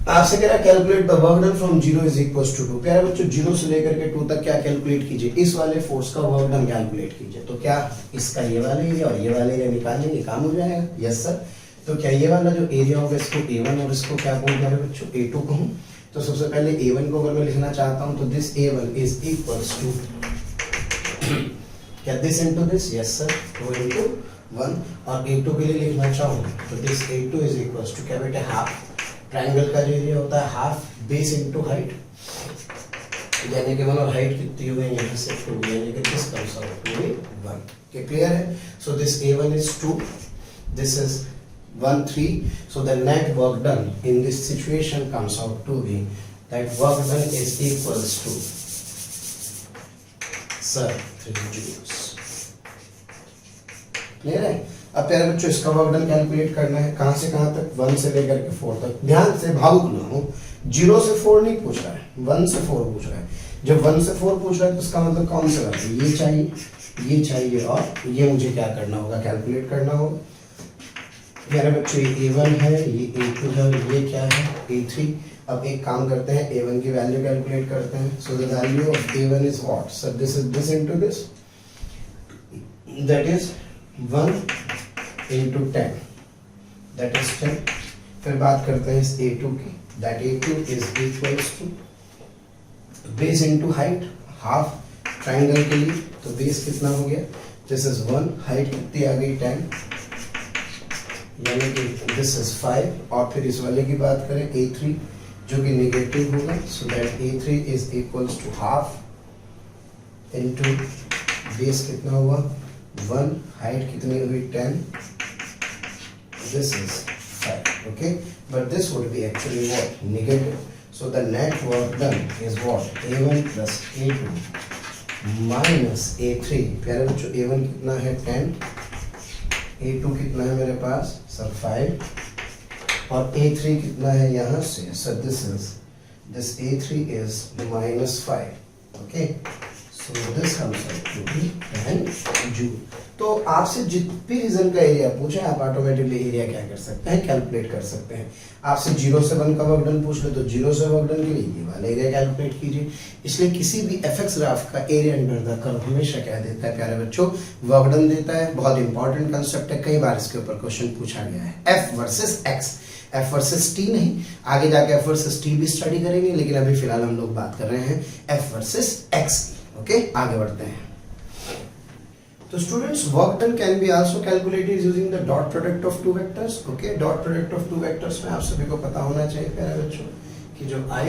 आपसे कह रहा है calculate the work done from 0 is equals to 2। प्यारे बच्चों 0 से लेकर के 2 तक क्या कैलकुलेट कीजिए, इस वाले फोर्स का वर्क डन कैलकुलेट कीजिए। तो क्या इसका ये वाला एरिया और ये वाला एरिया निकालेंगे, काम हो जाएगा। Yes sir. तो क्या ये वाला जो एरिया होगा इसको a1 और इसको क्या कहूँ प्यारे बच्चों a2 कहूँ। तो सबसे पहले a1 को अगर मैं लिखना चाहता हूँ तो this a1 is equals to क्या this into this, yes sir 2 into 1, और a2 के लिए लिखना चाहूँ तो this a2 is equals to क्या बेटे हाफ, ट्रायंगल का जो एरिया होता है हाफ बेस इनटू हाइट, यानी कि मतलब हाइट कितनी हो गई यहाँ से 2, यानी कि this comes out to be 1। क्या क्लियर है? So this a1 is 2, this is 1 3, so the net work done in this situation comes out to be that work done is equals to sir 3 joules। Clear है? अब प्यारे बच्चों इसका work done calculate करना है, कहां से कहां तक, 1 से लेकर के 4 तक। ध्यान से भावुक ना हो, 0 से 4 नहीं पूछ रहा है, 1 से 4 पूछ रहा है। जब 1 से 4 पूछ रहा है तो इसका मतलब कौन सा है, ये चाहिए और ये मुझे क्या करना होगा, कैलकुलेट करना होगा। मेरे बच्चों ये a1 है, ये a2 है, ये क्या है a3। अब एक काम करते हैं, a1 की वैल्यू कैलकुलेट करते हैं। So the value of a1 is what sir, this is this into this, that is 1 into 10, that is 10। फिर बात करते हैं इस a2 की, that a2 is equals to base into height half, triangle के लिए तो बेस कितना हो गया, this is 1, हाइट कितनी आ गई 10, यानी कि this is 5। और फिर इस वाले की बात करें a3 जो कि नेगेटिव होगा, so that a3 is equals to half into base कितना हुआ 1, हाइट कितनी हुई 10, this is 5, okay, but this would be actually what, negative। So the net work done is what, a1 plus a2 minus a3। प्यारे बच्चों a1 कितना है 10, a2 कितना है मेरे पास सर 5, और a3 कितना है यहाँ से sir this a3 is minus 5, okay, so this comes out to be 10 joule। तो आपसे जित भी रीजन का एरिया पूछे आप ऑटोमेटिकली एरिया क्या कर सकते हैं, कैलकुलेट कर सकते हैं। आपसे 0 से 1 का वर्क डन पूछ ले तो 0 से वर्क डन के लिए ये वाला एरिया कैलकुलेट कीजिए। इसलिए किसी भी एफएक्स ग्राफ का एरिया अंडर द कर्व हमेशा क्या देता है प्यारे बच्चों, वर्क डन देता है। बहुत इंपॉर्टेंट कंसेप्ट है, कई बार इसके ऊपर क्वेश्चन पूछा गया है। F versus x, F versus T नहीं, आगे जाके एफ वर्सेस टी भी स्टडी करेंगे, लेकिन अभी फिलहाल हम लोग बात कर रहे हैं एफ वर्सेस एक्स की। ओके, आगे बढ़ते हैं। तो students, work done can be also calculated using the dot product of two vectors. Okay, dot product of two vectors में आप सभी को पता होना चाहिए प्यारे बच्चों कि जो i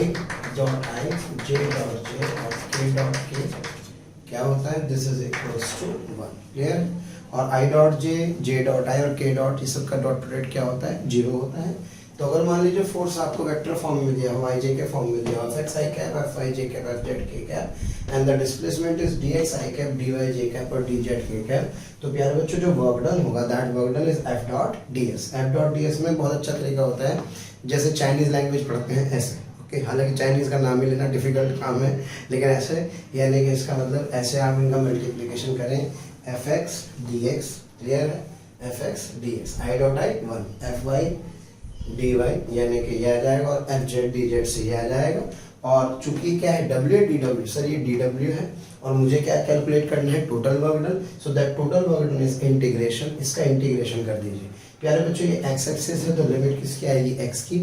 dot i, j dot j और k डॉट k क्या होता है, this is equals to 1। Clear? और i dot j dot i और k डॉट, ये सब का डॉट प्रोडक्ट क्या होता है, 0 होता है। तो अगर मान लीजिए फोर्स आपको वेक्टर फॉर्म में दिया हो, i j के फॉर्म में दिया हो, fx i cap, fy j cap, fz k cap, and the displacement is dx i cap, dy j cap और dz k कैप, तो प्यारे बच्चों जो वर्क डन होगा that work done is f dot ds। f dot ds में बहुत अच्छा तरीका होता है, जैसे चाइनीज लैंग्वेज पढ़ते हैं ऐसे। ओके, हालांकि चाइनीज का नाम ही लेना डिफिकल्ट काम है, लेकिन ऐसे, यानी कि इसका मतलब ऐसे आप इनका मल्टीप्लिकेशन करें, fx dx, क्लियर है, fx dx, i dot i 1, fy dy यानी कि ये आ जाएगा, और fz dz से ये आ जाएगा। और चूंकि क्या है w dw, सर ये dw है और मुझे क्या कैलकुलेट करना है, total work done. So that total work done is integration, इसका इंटीग्रेशन कर दीजिए प्यारे बच्चों। ये x एक्सिस है तो लिमिट किसकी आएगी, x की।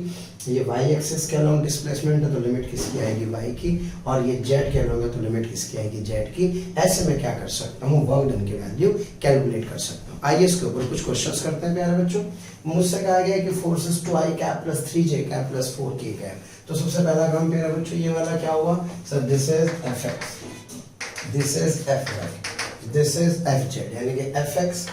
ये y एक्सिस के अलोंग डिस्प्लेसमेंट है तो लिमिट किसकी आएगी, y की। और ये z के अलोंग है तो लिमिट किसकी आएगी, z की। ऐसे में क्या कर सकता हूँ, वर्क डन की वैल्यू कैलकुलेट कर सकता हूँ। आइए इसके ऊपर कुछ क्वेश्चंस करते हैं प्यारे बच्चों। मुझसे कहा गया कि forces 2i cap plus 3j cap plus 4k cap. तो सबसे पहला काम प्यारे बच्चों ये वाला क्या हुआ, sir this is fx, this is fy, this is fz, यानी कि fx,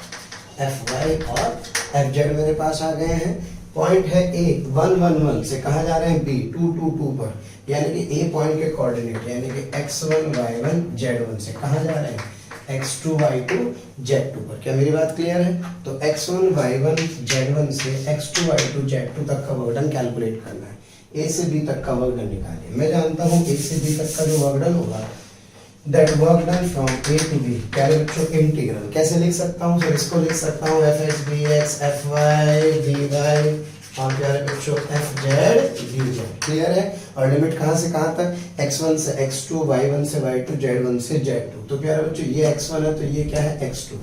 fy और fz मेरे पास आ गए हैं। पॉइंट है A 1 1 1 से कहाँ जा रहे हैं B 2 2 2 पर, यानी कि A पॉइंट के कोऑर्डिनेट यानी कि x1 y1 z1 से कहाँ जा रहे हैं, x2 y2 z2 पर। क्या मेरी बात क्लियर है? तो x1 y1 z1 से x2 y2 z2 तक का वर्क डन कैलकुलेट करना है। A से B तक का वर्क डन निकालिए। मैं जानता हूँ A से B तक का जो वर्क डन होगा that work done from A to B, प्यारे बच्चों इंटीग्रल कैसे लिख सकता हूँ, सर इसको लिख सकता हूँ fx dx fy dy और प्यारे बच्चों fz dz। क्लियर है? और लिमिट कहाँ से कहाँ तक, x1 से x2 y1 से y2 z1 से z2। तो प्यारे बच्चों ये x1 है तो ये क्या है x2,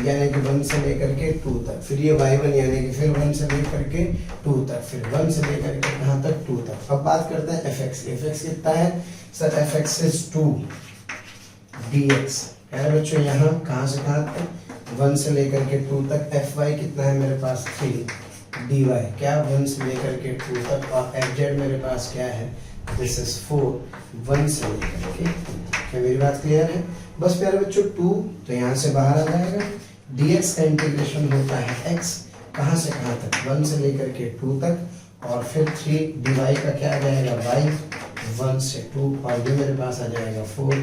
यानी कि 1 से लेकर के 2 तक। फिर ये y1 यानी कि फिर 1 से लेकर के 2 तक, फिर 1 से लेकर के कहाँ तक 2 तक। अब बात करते हैं fx। fx कितना है सर, fx इज 2 dx है बच्चों, यहाँ कहाँ से कहाँ तक 1 से लेकर के 2 तक। fy कितना है मेरे पास 3 dy, क्या 1 से लेकर के 2 तक। और fz मेरे पास क्या है, दिस इज 4 1 से लेकर के 2। क्या मेरी बात क्लियर है? बस प्यारे बच्चों 2 तो यहाँ से बाहर आ जाएगा। dx का इंटीग्रेशन होता है x, कहाँ से कहाँ तक 1 से लेकर के 2 तक, और फिर 3 dy का क्या आ जाएगा y 1 से 2, और ये मेरे पास आ जाएगा 4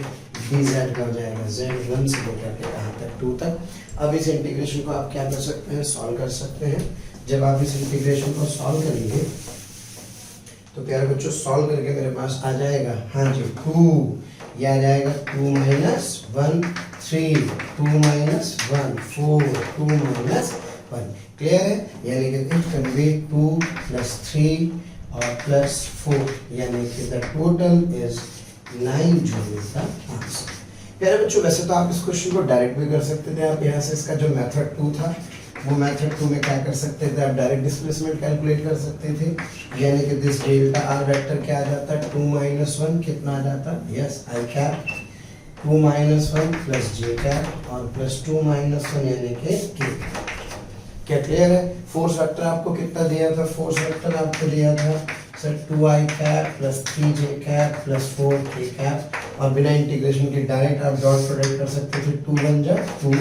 dz का हो जाएगा z 1 से लेकर के कहाँ तक 2 तक। अब इस इंटीग्रेशन को आप क्या कर सकते हैं, सॉल्व कर सकते हैं। जब आप इस इंटीग्रेशन को सॉल्व करेंगे तो प्यारे बच्चों सॉल्व करके मेरे पास आ जाएगा, हाँ जी 2, यह आ जाएगा 2 माइनस 1 3, 2 माइनस 1 4, 2 माइनस 1। क्लियर है? यानी कि इट कैन बी 2 प्लस 3 और प्लस 4, यानी कि द टोटल इज 9 जूल का आंसर। प्यारे बच्चों वैसे तो आप इस क्वेश्चन को डायरेक्ट भी कर सकते थे। आप यहाँ से इसका जो मेथड 2 था वो मेथड 2 में क्या कर सकते थे, आप डायरेक्ट डिस्प्लेसमेंट कैलकुलेट कर सकते थे। यानी कि दिस डेल्टा आर वेक्टर क्या आ जाता है, 2 माइनस 1 कितना आ जाता है, yes I cap 2 minus 1 plus J cap और प्लस 2 माइनस 1 यानी कि के। क्या क्लियर है? फोर्स वेक्टर आपको कितना दिया था, फोर्स वेक्टर आपको दिया था sir 2i cap plus 3j cap plus 4k cap, और बिना इंटीग्रेशन के डायरेक्ट आप डॉट प्रोडक्ट कर सकते थे। 2 1 जा 2,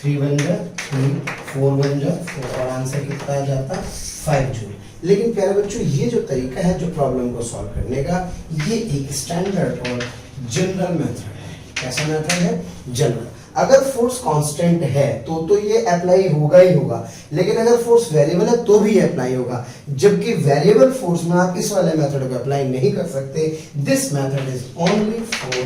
3 1 जा 3, 4 1 जा 4, और आंसर कितना आ जाता 5 जूल। लेकिन प्यारे बच्चों ये जो तरीका है जो प्रॉब्लम को सॉल्व करने का, ये एक स्टैंडर्ड और जनरल मेथड है। कैसा मेथड है? जनरल। अगर फोर्स कांस्टेंट है तो ये अप्लाई होगा ही होगा, लेकिन अगर फोर्स वेरिएबल है तो भी अप्लाई होगा। जबकि वेरिएबल फोर्स में आप इस वाले मेथड को अप्लाई नहीं कर सकते। This method is only for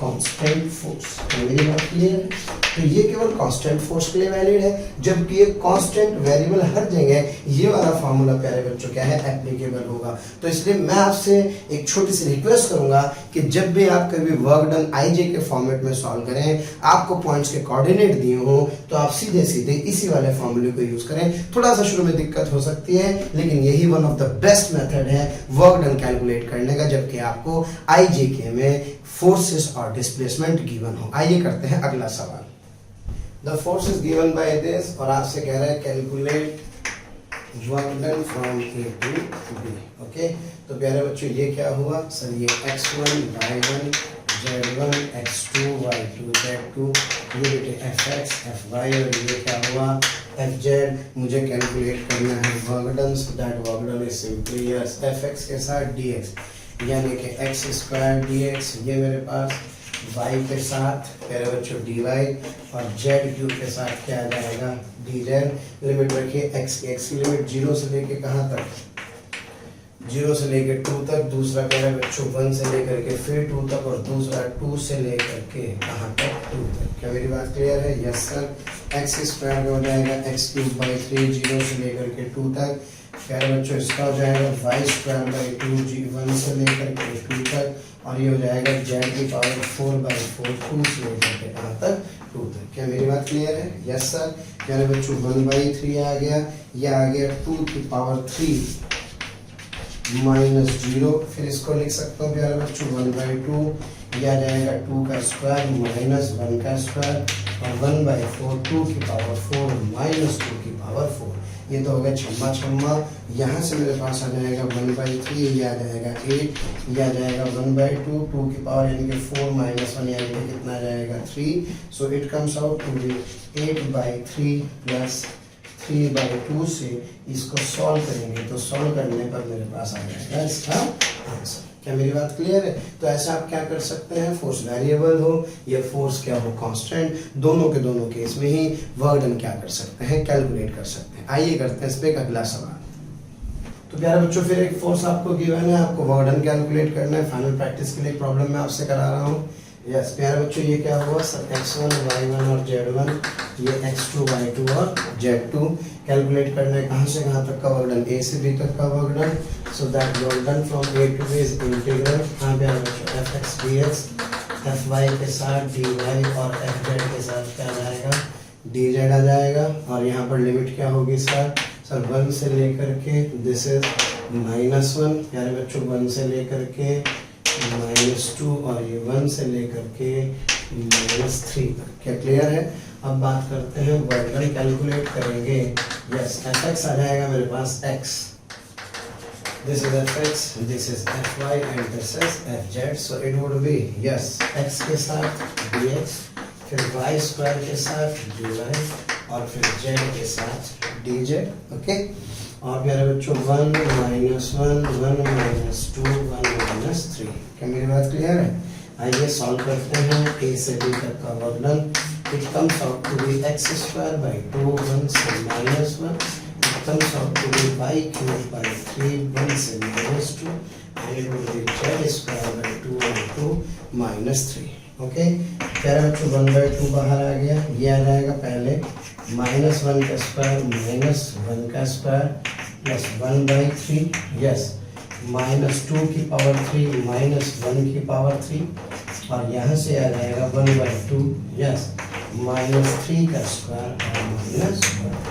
constant force. मेरी बात क्लियर है? तो ये केवल कांस्टेंट फोर्स के लिए वैलिड है, जबकि ये कांस्टेंट वेरिएबल हर जगह ये वाला फार्मूला प्यारे बच्चों क्या है, एप्लीकेबल होगा। तो इसलिए मैं आपसे एक छोटी सी रिक्वेस्ट करूंगा कि जब भी आप कभी वर्क डन आईजे के फॉर्मेट में सॉल्व करें, आपको पॉइंट्स के कोऑर्डिनेट दिए हो तो आप सीधे सीधे इसी वाले फॉर्मूले को यूज करें। थोड़ा सा शुरू में दिक्कत हो सकती है, लेकिन यही one of the best method है वर्क डन कैलकुलेट करने का, जबकि आपको आईजेके में फोर्सेस और डिस्प्लेसमेंट गिवन हो। आइए करते हैं अगला सवाल। The force is given by this, और आपसे कह रहा है calculate work done from A to B. Okay, तो प्यारे बच्चों ये क्या हुआ सर, ये x1 y1 z1 x2 y2 z2, ये बेटे fx fy, और ये क्या हुआ fz। मुझे कैलकुलेट करना है work done, so that work done is simply yes fx के साथ dx, यानी कि x स्क्वायर dx, ये मेरे पास y के साथ प्यारे बच्चों dy, और z क्यूब के साथ क्या आ जाएगा dz। लिमिट रखिए x की लिमिट 0 से लेके कहाँ तक, 0 से लेकर 2 तक, दूसरा प्यारे बच्चों 1 से लेकर के फिर 2 तक, और दूसरा 2 से लेकर के कहाँ तक 2 तक। क्या मेरी बात क्लियर है? Yes sir. एक्स स्क्वायर में हो जाएगा एक्स क्यूब बाई 3, 0 से लेकर के 2 तक। प्यारे बच्चों इसका हो जाएगा वाई स्क्वायर बाई 2, 1 से लेकर के 2 तक, और ये हो जाएगा जेड की पावर 4 बाई 4, 2 से लेकर के कहाँ तक 2 तक। क्या मेरी बात क्लियर है? Yes sir. प्यारे बच्चों 1/3 आ गया, यह आ गया 2 की पावर 3 -0, फिर इसको लिख सकता हूँ प्यारे बच्चों 1/2, यह आ जाएगा 2 का स्क्वायर -1 का स्क्वायर, और 1/4 2 की पावर 4 -2 की पावर 4। ये तो हो गया छम्मा छम्मा। यहाँ से मेरे पास आ जाएगा 1/3, ये आ जाएगा 8, ये आ जाएगा 1/2, 2 की पावर यानी कि 4 -1 यानी कि कितना आ जाएगा 3। So it comes out to be 8/3 plus 3/2 से इसको सॉल्व करेंगे तो सॉल्व करने पर मेरे पास आ जाएगा इसका आंसर। क्या मेरी बात क्लियर है? तो ऐसा आप क्या कर सकते हैं, फोर्स वेरिएबल हो या फोर्स क्या हो कांस्टेंट, दोनों के दोनों केस में ही वर्क डन क्या कर सकते हैं, कैलकुलेट कर सकते हैं। आइए करते हैं इस पे एक अगला सवाल। तो प्यारे बच्चों फिर एक फोर्स आपको गिवन है, आपको वर्क डन कैलकुलेट करना है। फाइनल प्रैक्टिस के लिए प्रॉब्लम मैं आपसे करा रहा हूँ। यस प्यारे बच्चों ये क्या हुआ सर, x1 y1 और z1, ये x2 y2 और z2। कैलकुलेट करना है कहाँ से कहाँ तक का वर्क डन, a से b तक का work done. So that work done from a to b is integral, हाँ प्यारे बच्चों fx dx, fy के साथ dy और fz के साथ क्या आ जाएगा dz आ जाएगा। और यहाँ पर लिमिट क्या होगी सर 1 से लेकर के दिस इज -1, प्यारे बच्चों 1 से लेकर के -2, और ये 1 से लेकर के -3 तक। क्या क्लियर है? अब बात करते हैं वर्क डन कैलकुलेट करेंगे। यस fx आ जाएगा मेरे पास x, this is fx, this is fy and this is fz। So it would be yes x के साथ dx, फिर y स्क्वायर के साथ dy, और फिर z के साथ dz। ओके, और प्यारे बच्चों 1 -1 1 -2 1 -3। क्या मेरी बात क्लियर है? आइए सॉल्व करते हैं a से b तक का work done. It comes out to be x square by 2 1 से -1, it comes out to be y cube by 3 1 से -2, and it will be z square by 2 और 2 -3। ओके, प्यारे बच्चों 1/2 बाहर आ गया, ये आ जाएगा पहले -1 का स्क्वायर -1 का स्क्वायर प्लस 1/3, यस -2 की पावर 3 -1 की पावर 3, और यहाँ से आ जाएगा 1/2, यस -3 का स्क्वायर और -1।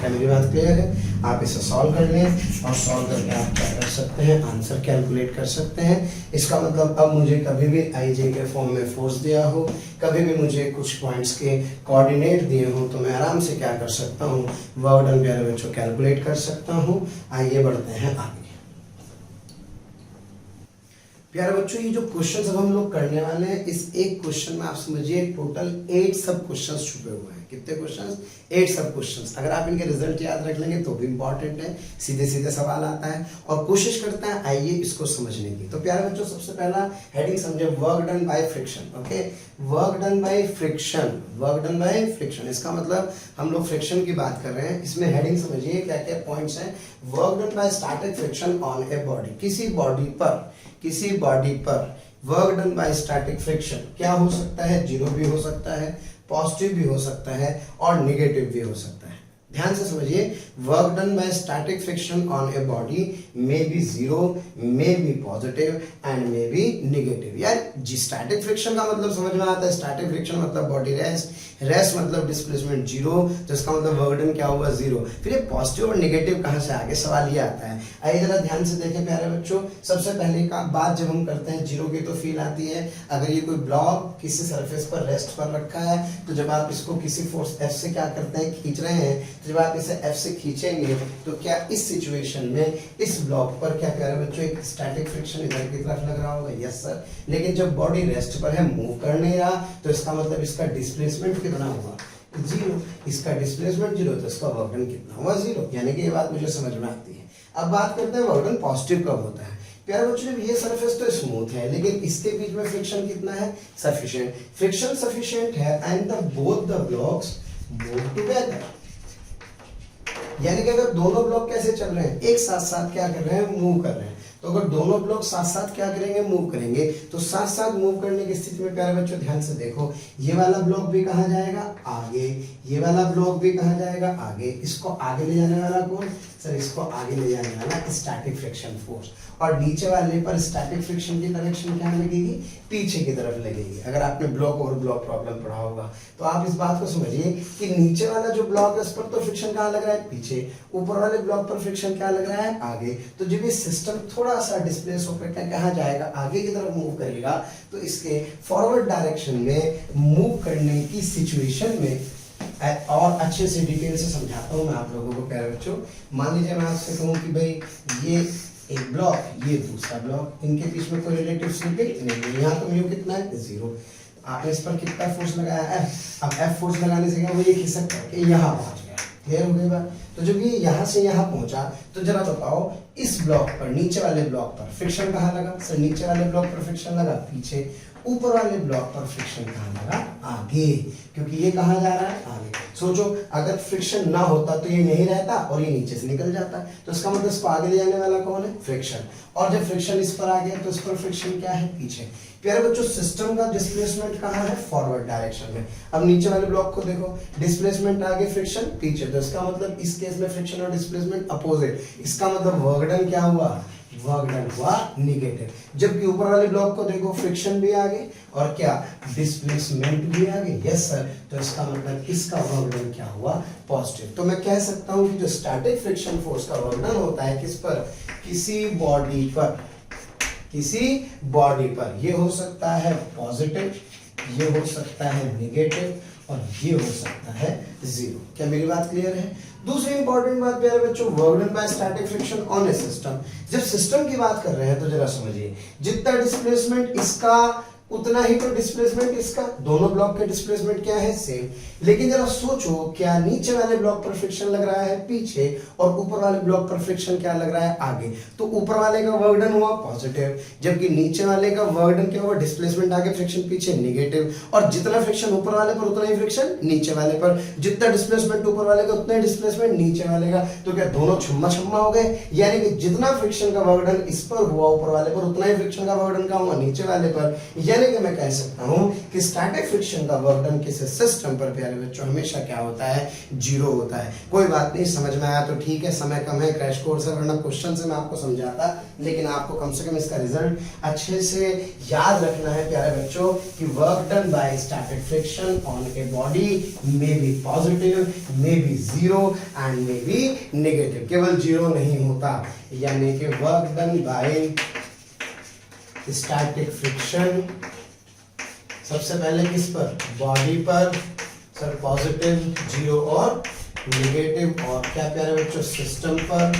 क्या मेरी बात क्लियर है? आप इसे सॉल्व कर लें, और सॉल्व करके आप क्या कर सकते हैं, आंसर कैलकुलेट कर सकते हैं। इसका मतलब अब मुझे कभी भी आईजे के फॉर्म में फोर्स दिया हो, कभी भी मुझे कुछ पॉइंट्स के कोऑर्डिनेट दिए हो, तो मैं आराम से क्या कर सकता हूँ, वर्क डन प्यारे बच्चों कैलकुलेट कर सकता हूँ। आइए बढ़ते हैं आगे। प्यारे बच्चों ये जो क्वेश्चन अब हम लोग करने वाले हैं, इस एक क्वेश्चन में आप समझिए टोटल 8 सब क्वेश्चंस छुपे हुए हैं। कितने क्वेश्चंस? 8 सब क्वेश्चंस। अगर आप इनके रिजल्ट याद रख लेंगे तो भी इंपॉर्टेंट है, सीधे सीधे सवाल आता है और कोशिश करता है आइए इसको समझने की। तो प्यारे बच्चों सबसे पहला हेडिंग समझे, work done by friction. Okay, work done by friction, work done by friction, इसका मतलब हम लोग फ्रिक्शन की बात कर रहे हैं। इसमें हेडिंग समझिए क्या क्या पॉइंट्स हैं। Work done bye static friction on a body, किसी बॉडी पर work done bye static friction क्या हो सकता है, 0 भी हो सकता है, पॉजिटिव भी हो सकता है और निगेटिव भी हो सकता है। ध्यान से समझिए, work done bye static friction on a body may be zero, may be positive and may be negative. यार जी स्टैटिक फ्रिक्शन का मतलब समझ में आता है, स्टैटिक फ्रिक्शन मतलब बॉडी रेस्ट, रेस्ट मतलब डिस्प्लेसमेंट जीरो, तो इसका मतलब वर्क डन क्या हुआ जीरो। फिर ये पॉजिटिव और निगेटिव कहां से आगे, सवाल ये आता है। आइए जरा ध्यान से देखें प्यारे बच्चों, सबसे पहले का बात जब हम करते हैं जीरो की तो फील आती है अगर ये कोई ब्लॉक किसी सरफेस पर रेस्ट पर रखा है, तो जब आप इसको किसी फोर्स एफ से क्या करते हैं, खींच रहे हैं, जब आप इसे F से खींचेंगे तो क्या इस सिचुएशन में इस ब्लॉक पर क्या प्यारे बच्चों एक स्टैटिक फ्रिक्शन इधर की तरफ लग रहा होगा, यस सर। लेकिन जब बॉडी रेस्ट पर है, मूव कर नहीं रहा, तो इसका मतलब इसका डिस्प्लेसमेंट कितना हुआ, जीरो। इसका डिस्प्लेसमेंट जीरो, तो इसका वर्क डन कितना हुआ, जीरो। यानी कि ये बात मुझे समझ में आती है। अब बात करते हैं वर्क डन पॉजिटिव कब होता है। प्यारे बच्चों ये सरफेस तो स्मूथ है, लेकिन इसके बीच में फ्रिक्शन कितना है, सफिशिएंट। फ्रिक्शन सफिशिएंट है and the both the blocks move together. यानी कि अगर दोनों ब्लॉक कैसे चल रहे हैं, एक साथ साथ क्या कर रहे हैं, मूव कर रहे हैं। तो अगर दोनों ब्लॉक साथ साथ क्या करेंगे, मूव करेंगे, तो साथ साथ मूव करने की स्थिति में प्यारे बच्चों ध्यान से देखो, ये वाला ब्लॉक भी कहाँ जाएगा, आगे, ये वाला ब्लॉक भी कहाँ जाएगा, आगे। इसको आगे ले जाने वाला कौन, सर इसको आगे ले जाने वाला स्टैटिक फ्रिक्शन फोर्स। और नीचे वाले पर स्टैटिक फ्रिक्शन की डायरेक्शन क्या लगेगी, पीछे की तरफ लगेगी। अगर आपने ब्लॉक और ब्लॉक प्रॉब्लम पढ़ा होगा तो आप इस बात को समझिए कि नीचे वाला जो ब्लॉक है उस पर तो फ्रिक्शन कहाँ लग रहा है, पीछे। ऊपर वाले ब्लॉक पर फ्रिक्शन क्या लग रहा है, आगे। तो जब ये सिस्टम थोड़ा सा डिस्प्लेस होकर कहाँ जाएगा, आगे की तरफ मूव करेगा, तो इसके फॉरवर्ड डायरेक्शन में मूव करने की सिचुएशन में, और अच्छे से डिटेल से समझाता हूँ मैं आप लोगों को प्यारे बच्चों। मान लीजिए मैं आपसे कहूँ कि भाई ये एक ब्लॉक, ये दूसरा ब्लॉक, इनके बीच में कोई रिलेटिव स्लिपिंग नहीं, यहाँ तो म्यू कितना है, जीरो। आपने इस पर कितना फोर्स लगाया है, अब एफ फोर्स लगाने से वो ये खिसक करके यहाँ पहुंच गया, क्लियर हो गई बात। तो जब ये यहाँ से यहाँ पहुंचा, तो जरा बताओ इस ब्लॉक पर, नीचे वाले ब्लॉक पर फ्रिक्शन कहाँ लगा, सर नीचे वाले ब्लॉक पर फ्रिक्शन लगा पीछे, ऊपर वाले ब्लॉक पर फ्रिक्शन कहाँ लगा, आगे, क्योंकि ये कहाँ जा रहा है, आगे। सोचो अगर फ्रिक्शन ना होता तो ये नहीं रहता और ये नीचे से निकल जाता, तो इसका मतलब इसको आगे ले जाने वाला कौन है, फ्रिक्शन। और जब फ्रिक्शन इस पर आ गया तो इस पर फ्रिक्शन क्या है, पीछे। प्यारे बच्चों सिस्टम का डिस्प्लेसमेंट कहाँ है, फॉरवर्ड डायरेक्शन में। अब नीचे वाले ब्लॉक को देखो, डिस्प्लेसमेंट आगे, फ्रिक्शन पीछे, तो इसका मतलब इस केस में फ्रिक्शन और डिस्प्लेसमेंट अपोजिट। इसका मतलब वर्क डन क्या हुआ, वर्क डन हुआ निगेटिव। जबकि ऊपर वाले ब्लॉक को देखो, फ्रिक्शन भी आगे और क्या, डिस्प्लेसमेंट भी आगे, यस सर। तो इसका मतलब इसका वर्क डन क्या हुआ, पॉजिटिव। तो मैं कह सकता हूं कि जो स्टैटिक फ्रिक्शन फोर्स का वर्क डन होता है किस पर, किसी बॉडी पर, किसी बॉडी पर, ये हो सकता है पॉजिटिव, ये हो सकता है निगेटिव, और ये हो सकता है जीरो। क्या मेरी बात क्लियर है। दूसरी इंपॉर्टेंट बात प्यारे बच्चों, work done bye static friction on A system. जब सिस्टम की बात कर रहे हैं तो जरा समझिए, जितना डिस्प्लेसमेंट इसका उतना ही तो डिस्प्लेसमेंट इसका, दोनों ब्लॉक के डिस्प्लेसमेंट क्या है, सेम। लेकिन जरा सोचो, क्या नीचे वाले ब्लॉक पर फ्रिक्शन लग रहा है पीछे और ऊपर वाले ब्लॉक पर फ्रिक्शन क्या लग रहा है, आगे। तो ऊपर वाले का वर्क डन हुआ पॉजिटिव, जबकि नीचे वाले का वर्क डन क्या हुआ, डिस्प्लेसमेंट आगे, फ्रिक्शन पीछे, निगेटिव। और जितना फ्रिक्शन ऊपर वाले पर उतना ही फ्रिक्शन नीचे वाले पर, जितना डिस्प्लेसमेंट ऊपर वाले का उतना ही डिस्प्लेसमेंट नीचे वाले का। तो क्या दोनों छम्मा छम्मा हो गए, यानी कि जितना फ्रिक्शन का वर्क डन इस पर हुआ ऊपर वाले पर, उतना ही फ्रिक्शन का वर्क डन का हुआ नीचे वाले पर। यानी कि मैं कह सकता हूं कि स्टैटिक फ्रिक्शन का वर्क डन किसी सिस्टम पर प्यारे बच्चों हमेशा क्या होता है, जीरो होता है। कोई बात नहीं, समझ में आया तो ठीक है, समय कम है, क्रैश कोर्स है, वरना क्वेश्चन से मैं आपको समझाता, लेकिन आपको कम से कम इसका रिजल्ट अच्छे से याद रखना है प्यारे बच्चों कि work done bye static friction on a body may be positive, may be zero and may be negative. केवल जीरो नहीं होता, यानी कि work done bye static friction सबसे पहले किस पर, बॉडी पर, सर पॉजिटिव, जीरो और नेगेटिव। और क्या प्यारे बच्चों, सिस्टम पर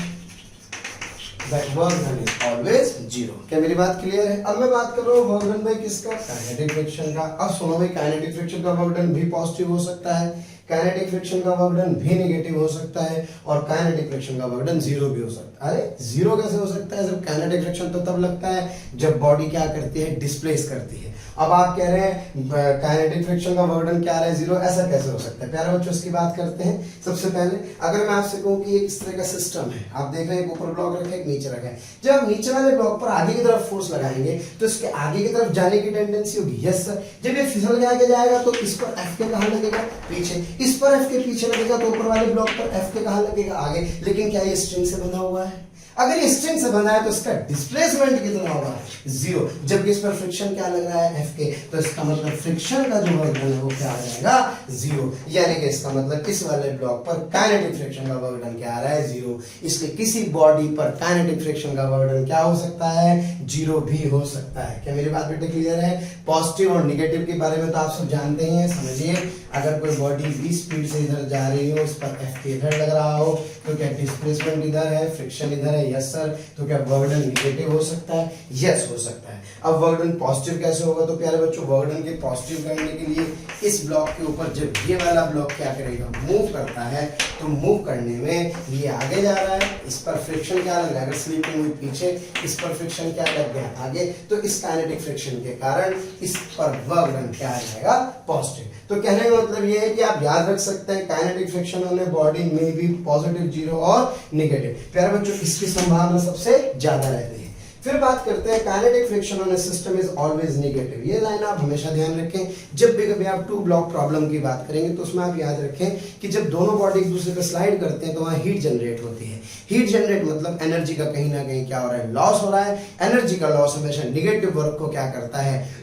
that work done is always zero। क्या मेरी बात क्लियर है। अब मैं बात कर रहा हूँ वर्क डन बाय किसका, काइनेटिक फ्रिक्शन का। अब सुनो भाई, काइनेटिक फ्रिक्शन का वर्क डन भी पॉजिटिव हो सकता है, काइनेटिक फ्रिक्शन का वर्क डन भी नेगेटिव हो सकता है, और काइनेटिक फ्रिक्शन का वर्क डन जीरो भी हो सकता है। अरे जीरो कैसे हो सकता है, जब काइनेटिक फ्रिक्शन तो तब लगता है जब बॉडी क्या करती है, डिस्प्लेस करती है, अब आप कह रहे हैं काइनेटिक फ्रिक्शन का वर्क डन क्या आ रहा है 0, ऐसा कैसे हो सकता है? प्यारे बच्चों इसकी बात करते हैं। सबसे पहले अगर मैं आपसे कहूँ कि इस तरह का सिस्टम है, आप देख रहे हैं एक ऊपर ब्लॉक रखा है, एक नीचे रखा है। जब आप नीचे वाले ब्लॉक पर आगे की तरफ फोर्स लगाएंगे तो इसके आगे की तरफ जाने की टेंडेंसी होगी, यस सर। जब ये फिसल के आगे जाएगा तो इस पर एफ के कहाँ लगेगा? पीछे। इस पर एफ के पीछे लगेगा तो ऊपर वाले ब्लॉक पर एफ के कहाँ लगेगा? आगे। लेकिन क्या ये स्ट्रिंग से बंधा हुआ है? अगर ये स्ट्रिंग से बंधा है तो इसका डिस्प्लेसमेंट कितना होगा? 0। जबकि इस पर फ्रिक्शन क्या लग रहा है? एफ के, तो इसका मतलब फ्रिक्शन का जो वर्क डन है वो क्या आ जाएगा? 0। यानी कि इसका मतलब इस वाले ब्लॉक पर काइनेटिक फ्रिक्शन का वर्क डन क्या आ रहा है? 0। इसलिए किसी बॉडी पर काइनेटिक फ्रिक्शन का वर्क डन क्या हो सकता है? 0 भी हो सकता है। क्या मेरी बात बेटे क्लियर है? पॉजिटिव और निगेटिव के बारे में तो आप सब जानते ही हैं। समझिए, अगर कोई बॉडी v स्पीड से इधर जा रही हो, इस पर एफ के इधर लग रहा हो, तो क्या डिस्प्लेसमेंट इधर है, फ्रिक्शन इधर है? Yes sir. तो क्या वर्क डन निगेटिव हो सकता है? यस हो सकता है। अब वर्क डन पॉजिटिव कैसे होगा? तो प्यारे बच्चों, वर्क डन के पॉजिटिव करने के लिए इस ब्लॉक के ऊपर जब ये वाला ब्लॉक क्या करेगा? मूव करता है, तो मूव करने में ये आगे जा रहा है, इस पर फ्रिक्शन क्या लग रहा है? अगर स्लीपिंग हुई पीछे, इस पर फ्रिक्शन क्या लग गया? आगे। तो इस काइनेटिक फ्रिक्शन के कारण इस पर वर्क डन क्या आ जाएगा? पॉजिटिव। तो कहने का मतलब ये है कि आप याद रख सकते हैं kinetic friction on a body में भी पॉजिटिव 0 और निगेटिव। प्यारे बच्चों, इसकी संभावना सबसे ज्यादा रहती है। फिर बात करते हैं kinetic friction on A system is always negative. ये लाइन आप हमेशा ध्यान रखें। जब भी कभी आप 2 ब्लॉक प्रॉब्लम की बात करेंगे तो उसमें आप याद रखें कि जब दोनों बॉडी एक दूसरे पे स्लाइड करते हैं तो वहां हीट जनरेट होती है। हीट जनरेट मतलब एनर्जी का कहीं ना कहीं क्या हो रहा है? लॉस हो रहा है। एनर्जी का लॉस हमेशा निगेटिव वर्क को क्या करता है?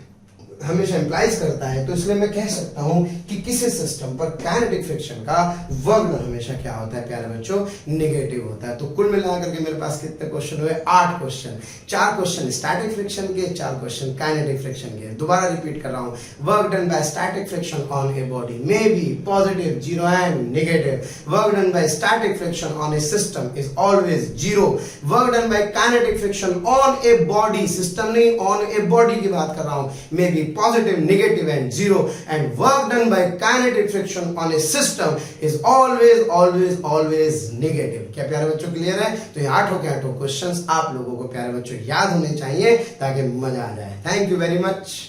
हमेशा इंप्लाइज करता है। तो इसलिए मैं कह सकता हूं कि किसी सिस्टम पर काइनेटिक फ्रिक्शन का वर्क डन हमेशा क्या होता है प्यारे बच्चों? नेगेटिव होता है। तो कुल मिलाकर के मेरे पास कितने क्वेश्चन हुए? 8 क्वेश्चन। 4 क्वेश्चन स्टैटिक फ्रिक्शन के, 4 क्वेश्चन काइनेटिक फ्रिक्शन के। दोबारा रिपीट कर रहा हूं, work done bye static friction on a body may be positive 0 and negative. Work done bye static friction on A system is always 0। Work done bye kinetic friction on a body, system नहीं on a body की बात कर रहा हूं, may be positive, negative and 0, and work done by kinetic friction on a system is always negative। क्या प्यारे बच्चों clear है? तो ये 8 के 8 क्वेश्चंस आप लोगों को प्यारे बच्चों याद होने चाहिए ताकि मजा आ जाए। Thank you very much.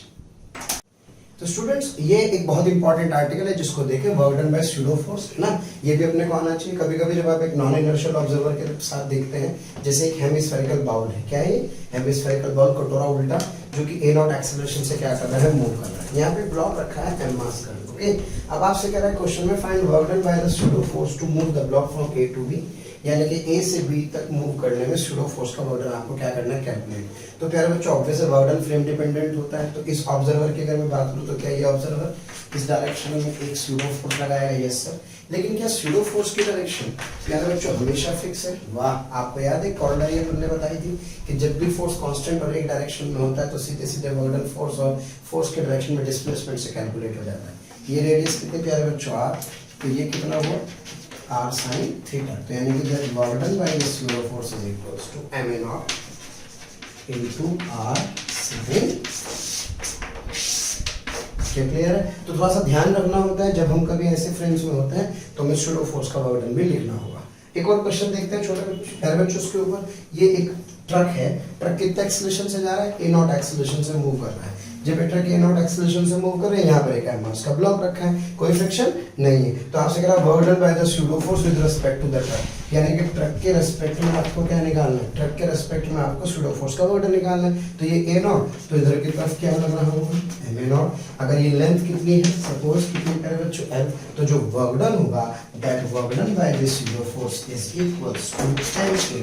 तो स्टूडेंट्स, ये एक बहुत इंपॉर्टेंट आर्टिकल है जिसको देखें, work done bye pseudo force, है ना। ये भी अपने को आना चाहिए। कभी कभी जब आप एक नॉन इनर्शियल ऑब्जर्वर के साथ देखते हैं, जैसे एक हेमिस्फेरिकल बाउल है, क्या है? हेमिस्फेरिकल बाउल, कटोरा उल्टा, जो कि a नॉट एक्सेलरेशन से क्या कर रहा है? मूव कर रहा है। यहाँ पे ब्लॉक रखा है m मास कर। ओके, अब आपसे कह रहा है क्वेश्चन में find work done by the pseudo force to move the block from a to b, यानी कि A से B तक मूव करने में स्यूडो फोर्स का वर्क डन आपको क्या करना है? कैलकुलेट। तो प्यारे बच्चों, ऑब्वियस है वर्क डन फ्रेम डिपेंडेंट होता है। तो इस ऑब्जर्वर की अगर मैं बात करूं तो क्या ये ऑब्जर्वर इस डायरेक्शन में एक स्यूडो फोर्स लगाएगा? Yes sir. लेकिन क्या स्यूडो फोर्स की डायरेक्शन प्यारे बच्चों हमेशा फिक्स है? वाह, आपको याद है कॉर्डनरी अपन ने बताई थी कि जब भी फोर्स कांस्टेंट और एक डायरेक्शन में होता है तो सीधे सीधे वर्क डन फोर्स और फोर्स के डायरेक्शन में डिस्प्लेसमेंट से कैलकुलेट हो जाता है। ये रेडियस कितने प्यारे बच्चों? r, तो ये कितना हुआ? r sin theta. तो यानी कि that work done by the pseudo force is equals to ma0 into r sin। क्या क्लियर है? तो थोड़ा सा ध्यान रखना होता है जब हम कभी ऐसे फ्रेम्स में होते हैं तो हमें स्यूडो फोर्स का वर्क डन भी लिखना होगा। एक और क्वेश्चन देखते हैं छोटे बच्चों के ऊपर। ये एक ट्रक है, ट्रक कितने एक्सेलरेशन से जा रहा है? a नॉट एक्सेलरेशन से मूव कर रहा है। जब ये ट्रक a नॉट एक्सेलरेशन से मूव कर रहे हैं, यहाँ पर एक m मास का ब्लॉक रखा है, कोई फ्रिक्शन नहीं है। तो आपसे कह रहा है work done by the pseudo force with respect to the truck, यानी कि ट्रक के रिस्पेक्ट में आपको क्या निकालना है? ट्रक के रिस्पेक्ट में आपको स्यूडो फोर्स का वर्क डन निकालना है। तो ये a नॉट, तो इधर की तरफ क्या लग रहा होगा? ma not. अगर ये लेंथ कितनी है? सपोज कितनी प्यारे बच्चों? l। तो जो वर्क डन होगा that work done by the pseudo force is equals to m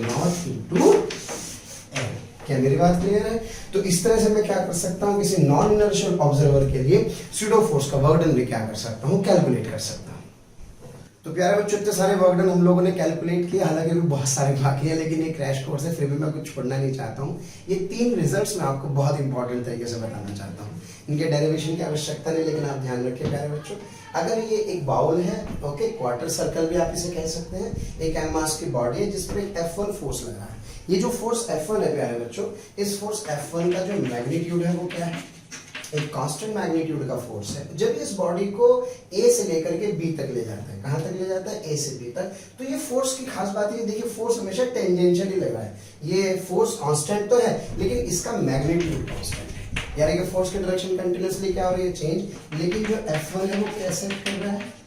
naught into l। क्या मेरी बात क्लियर है? तो इस तरह से मैं क्या कर सकता हूँ, किसी नॉन इनर्शियल ऑब्जर्वर के लिए स्यूडो फोर्स का वर्क डन भी क्या कर सकता हूँ? कैलकुलेट कर सकता हूँ। तो प्यारे बच्चों, इतने सारे वर्क डन हम लोगों ने कैलकुलेट किया, हालांकि भी बहुत सारे बाकी है, लेकिन ये क्रैश कोर्स है, फिर भी मैं कुछ छोड़ना नहीं चाहता हूँ। ये 3 रिजल्ट्स मैं आपको बहुत इंपॉर्टेंट तरीके से बताना चाहता हूँ। इनके डेरिवेशन की आवश्यकता नहीं, लेकिन आप ध्यान रखिए प्यारे बच्चों, अगर ये एक बाउल है, ओके, क्वार्टर सर्कल भी आप इसे कह सकते हैं, एक m मास की बॉडी है जिस पर एक F1 फोर्स लग रहा है। ये जो फोर्स F1 है प्यारे बच्चों, इस फोर्स F1 का जो मैग्नीट्यूड है वो क्या है? एक कांस्टेंट मैग्नीट्यूड का फोर्स है। जब इस बॉडी को A से लेकर के B तक ले जाता है, कहां तक ले जाता है? A से B तक। तो ये फोर्स की खास बात है, देखिए फोर्स हमेशा टेंजेंशियल ही लगा है। ये फोर्स कांस्टेंट तो है लेकिन इसका मैग्नीट्यूड कांस्टेंट है। यानी कि फोर्स की डायरेक्शन कंटिन्यूसली क्या हो रही है, चेंज, लेकिन जो F1 है वो कैसे एक्ट कर रहा है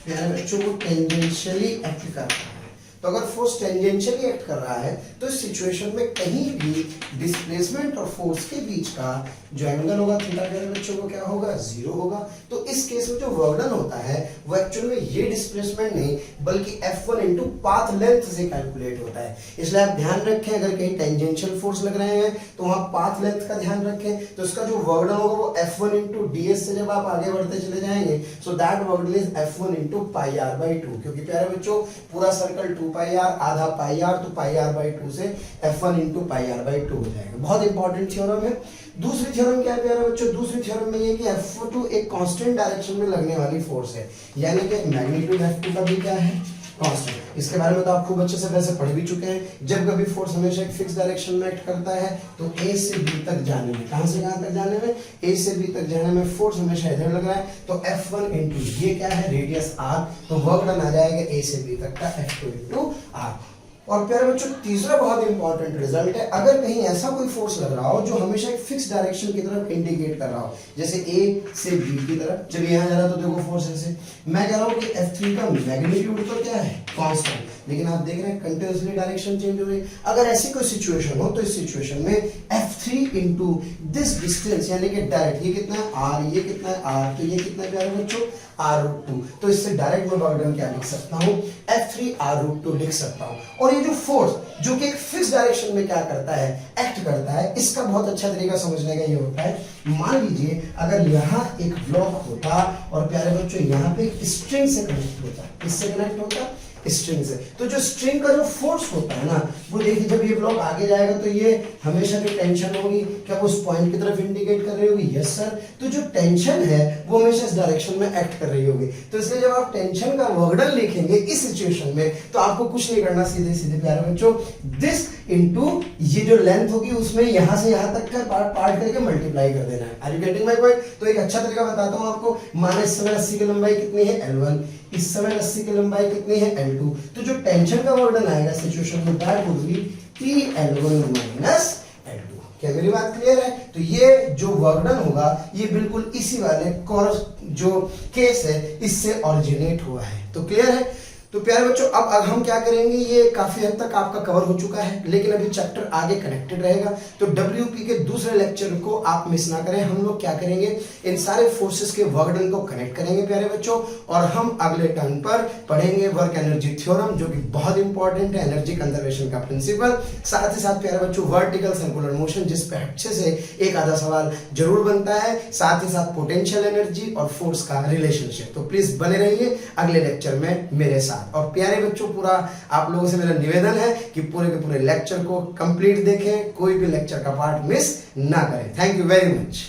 प्यारे बच्चों, वो टेंजेंशियली एक्ट कर रहा है। तो अगर फोर्स टेंजेंशियली एक्ट कर रहा है तो इस सिचुएशन में कहीं भी डिस्प्लेसमेंट और फोर्स के बीच का जो एंगल होगा थीटा प्यारे बच्चों को क्या होगा, जीरो होगा। तो इस केस में जो वर्क डन होता है वो एक्चुअल में ये डिस्प्लेसमेंट नहीं बल्कि F1 इंटू पाथ लेंथ से कैलकुलेट होता है। इसलिए आप ध्यान रखें, अगर कहीं टेंजेंशियल फोर्स लग रहे हैं तो वहां पाथ लेंथ का ध्यान रखें। तो इसका जो वर्क डन होगा वो F1 इंटू ds से जब आप आगे बढ़ते चले जाएंगे so that work done is F1 into pi R by 2, क्योंकि प्यारे बच्चों पूरा सर्कल 2 पाई आर, आधा पाई आर, तो पाई आर बाई 2 से F1 into pi R by 2 हो जाएगा। बहुत इंपॉर्टेंट थ्योरम है। दूसरी थ्योरम क्या है प्यारे बच्चों, दूसरी थ्योरम में ये कि F2 एक कांस्टेंट डायरेक्शन में लगने वाली फोर्स है, यानी कि मैग्नीट्यूड F2 का भी क्या है, कांस्टेंट। इसके बारे में तो आप खूब अच्छे से वैसे पढ़ भी चुके हैं। जब कभी फोर्स हमेशा एक फिक्स डायरेक्शन में एक्ट करता है तो A से B तक जाने में, कहां से कहां तक जाने में, A से B तक जाने में फोर्स हमेशा इधर लग रहा है, तो F1 इंटू ये क्या है, रेडियस R, तो वर्क डन आ जाएगा A से B तक का F2 इंटू R। और प्यारे बच्चों तीसरा बहुत इंपॉर्टेंट रिजल्ट है, अगर कहीं ऐसा कोई फोर्स लग रहा हो जो हमेशा एक फिक्स डायरेक्शन की तरफ इंडिकेट कर रहा हो, जैसे A से B की तरफ, चलिए यहाँ जा रहा तो देखो फोर्स ऐसे, मैं कह रहा हूँ कि F3 का मैग्नीट्यूड तो क्या है, कांस्टेंट, लेकिन आप देख रहे हैं कंटिन्यूसली डायरेक्शन चेंज हो रही है। अगर ऐसी कोई सिचुएशन हो तो इस सिचुएशन में F3 इंटू दिस डिस्टेंस, यानी कि डायरेक्ट ये कितना है R, ये कितना है R, तो ये कितना है प्यारे बच्चों R√2, तो इससे डायरेक्ट मैं वर्क डन क्या लिख सकता हूँ, F3 R√2 लिख सकता हूँ। और ये जो फोर्स जो कि एक फिक्स डायरेक्शन में क्या करता है, एक्ट करता है, इसका बहुत अच्छा तरीका समझने का ये होता है, मान लीजिए अगर यहाँ एक ब्लॉक होता और प्यारे बच्चों यहाँ पे एक स्ट्रिंग से कनेक्ट होता, किससे कनेक्ट होता, स्ट्रिंग से, तो जो स्ट्रिंग का जो फोर्स होता है ना वो देखिए जब ये ब्लॉक आगे जाएगा तो ये हमेशा जो टेंशन होगी क्या वो उस पॉइंट की तरफ इंडिकेट कर रही होगी, यस सर, तो जो टेंशन है वो हमेशा इस डायरेक्शन में एक्ट कर रही होगी। तो इसलिए जब आप टेंशन का वर्क डन लिखेंगे इस सिचुएशन में तो आपको कुछ नहीं करना, सीधे सीधे प्यारे बच्चों दिस इनटू ये जो लेंथ होगी उसमें यहां से यहां तक का पार्ट करके मल्टीप्लाई कर देना है। Are you getting my point? तो एक अच्छा तरीका बताता हूं आपको, माने इस समय रस्सी की लंबाई कितनी है L1, इस समय रस्सी की लंबाई कितनी है L2, तो जो टेंशन का वर्क डन आएगा सिचुएशन में that would be P_L1 minus L2। क्या मेरी बात क्लियर है? तो ये जो वर्क डन होगा ये बिल्कुल इसी वाले कोर्स जो केस है इससे ओरिजिनेट हुआ है। तो क्लियर है? तो प्यारे बच्चों अब हम क्या करेंगे, ये काफी हद तक आपका कवर हो चुका है लेकिन अभी चैप्टर आगे कनेक्टेड रहेगा, तो WP के दूसरे लेक्चर को आप मिस ना करें। हम लोग क्या करेंगे, इन सारे फोर्सेस के वर्क डन को कनेक्ट करेंगे प्यारे बच्चों, और हम अगले टर्न पर पढ़ेंगे वर्क एनर्जी थ्योरम जो कि बहुत इंपॉर्टेंट है, एनर्जी कंजर्वेशन का प्रिंसिपल, साथ ही साथ प्यारे बच्चों वर्टिकल सर्कुलर मोशन जिस पे अच्छे से एक आधा सवाल जरूर बनता है, साथ ही साथ पोटेंशियल एनर्जी और फोर्स का रिलेशनशिप। तो प्लीज बने रहिए अगले लेक्चर में मेरे साथ। और प्यारे बच्चों पूरा आप लोगों से मेरा निवेदन है कि पूरे के पूरे लेक्चर को कंप्लीट देखें, कोई भी लेक्चर का पार्ट मिस ना करें। Thank you very much.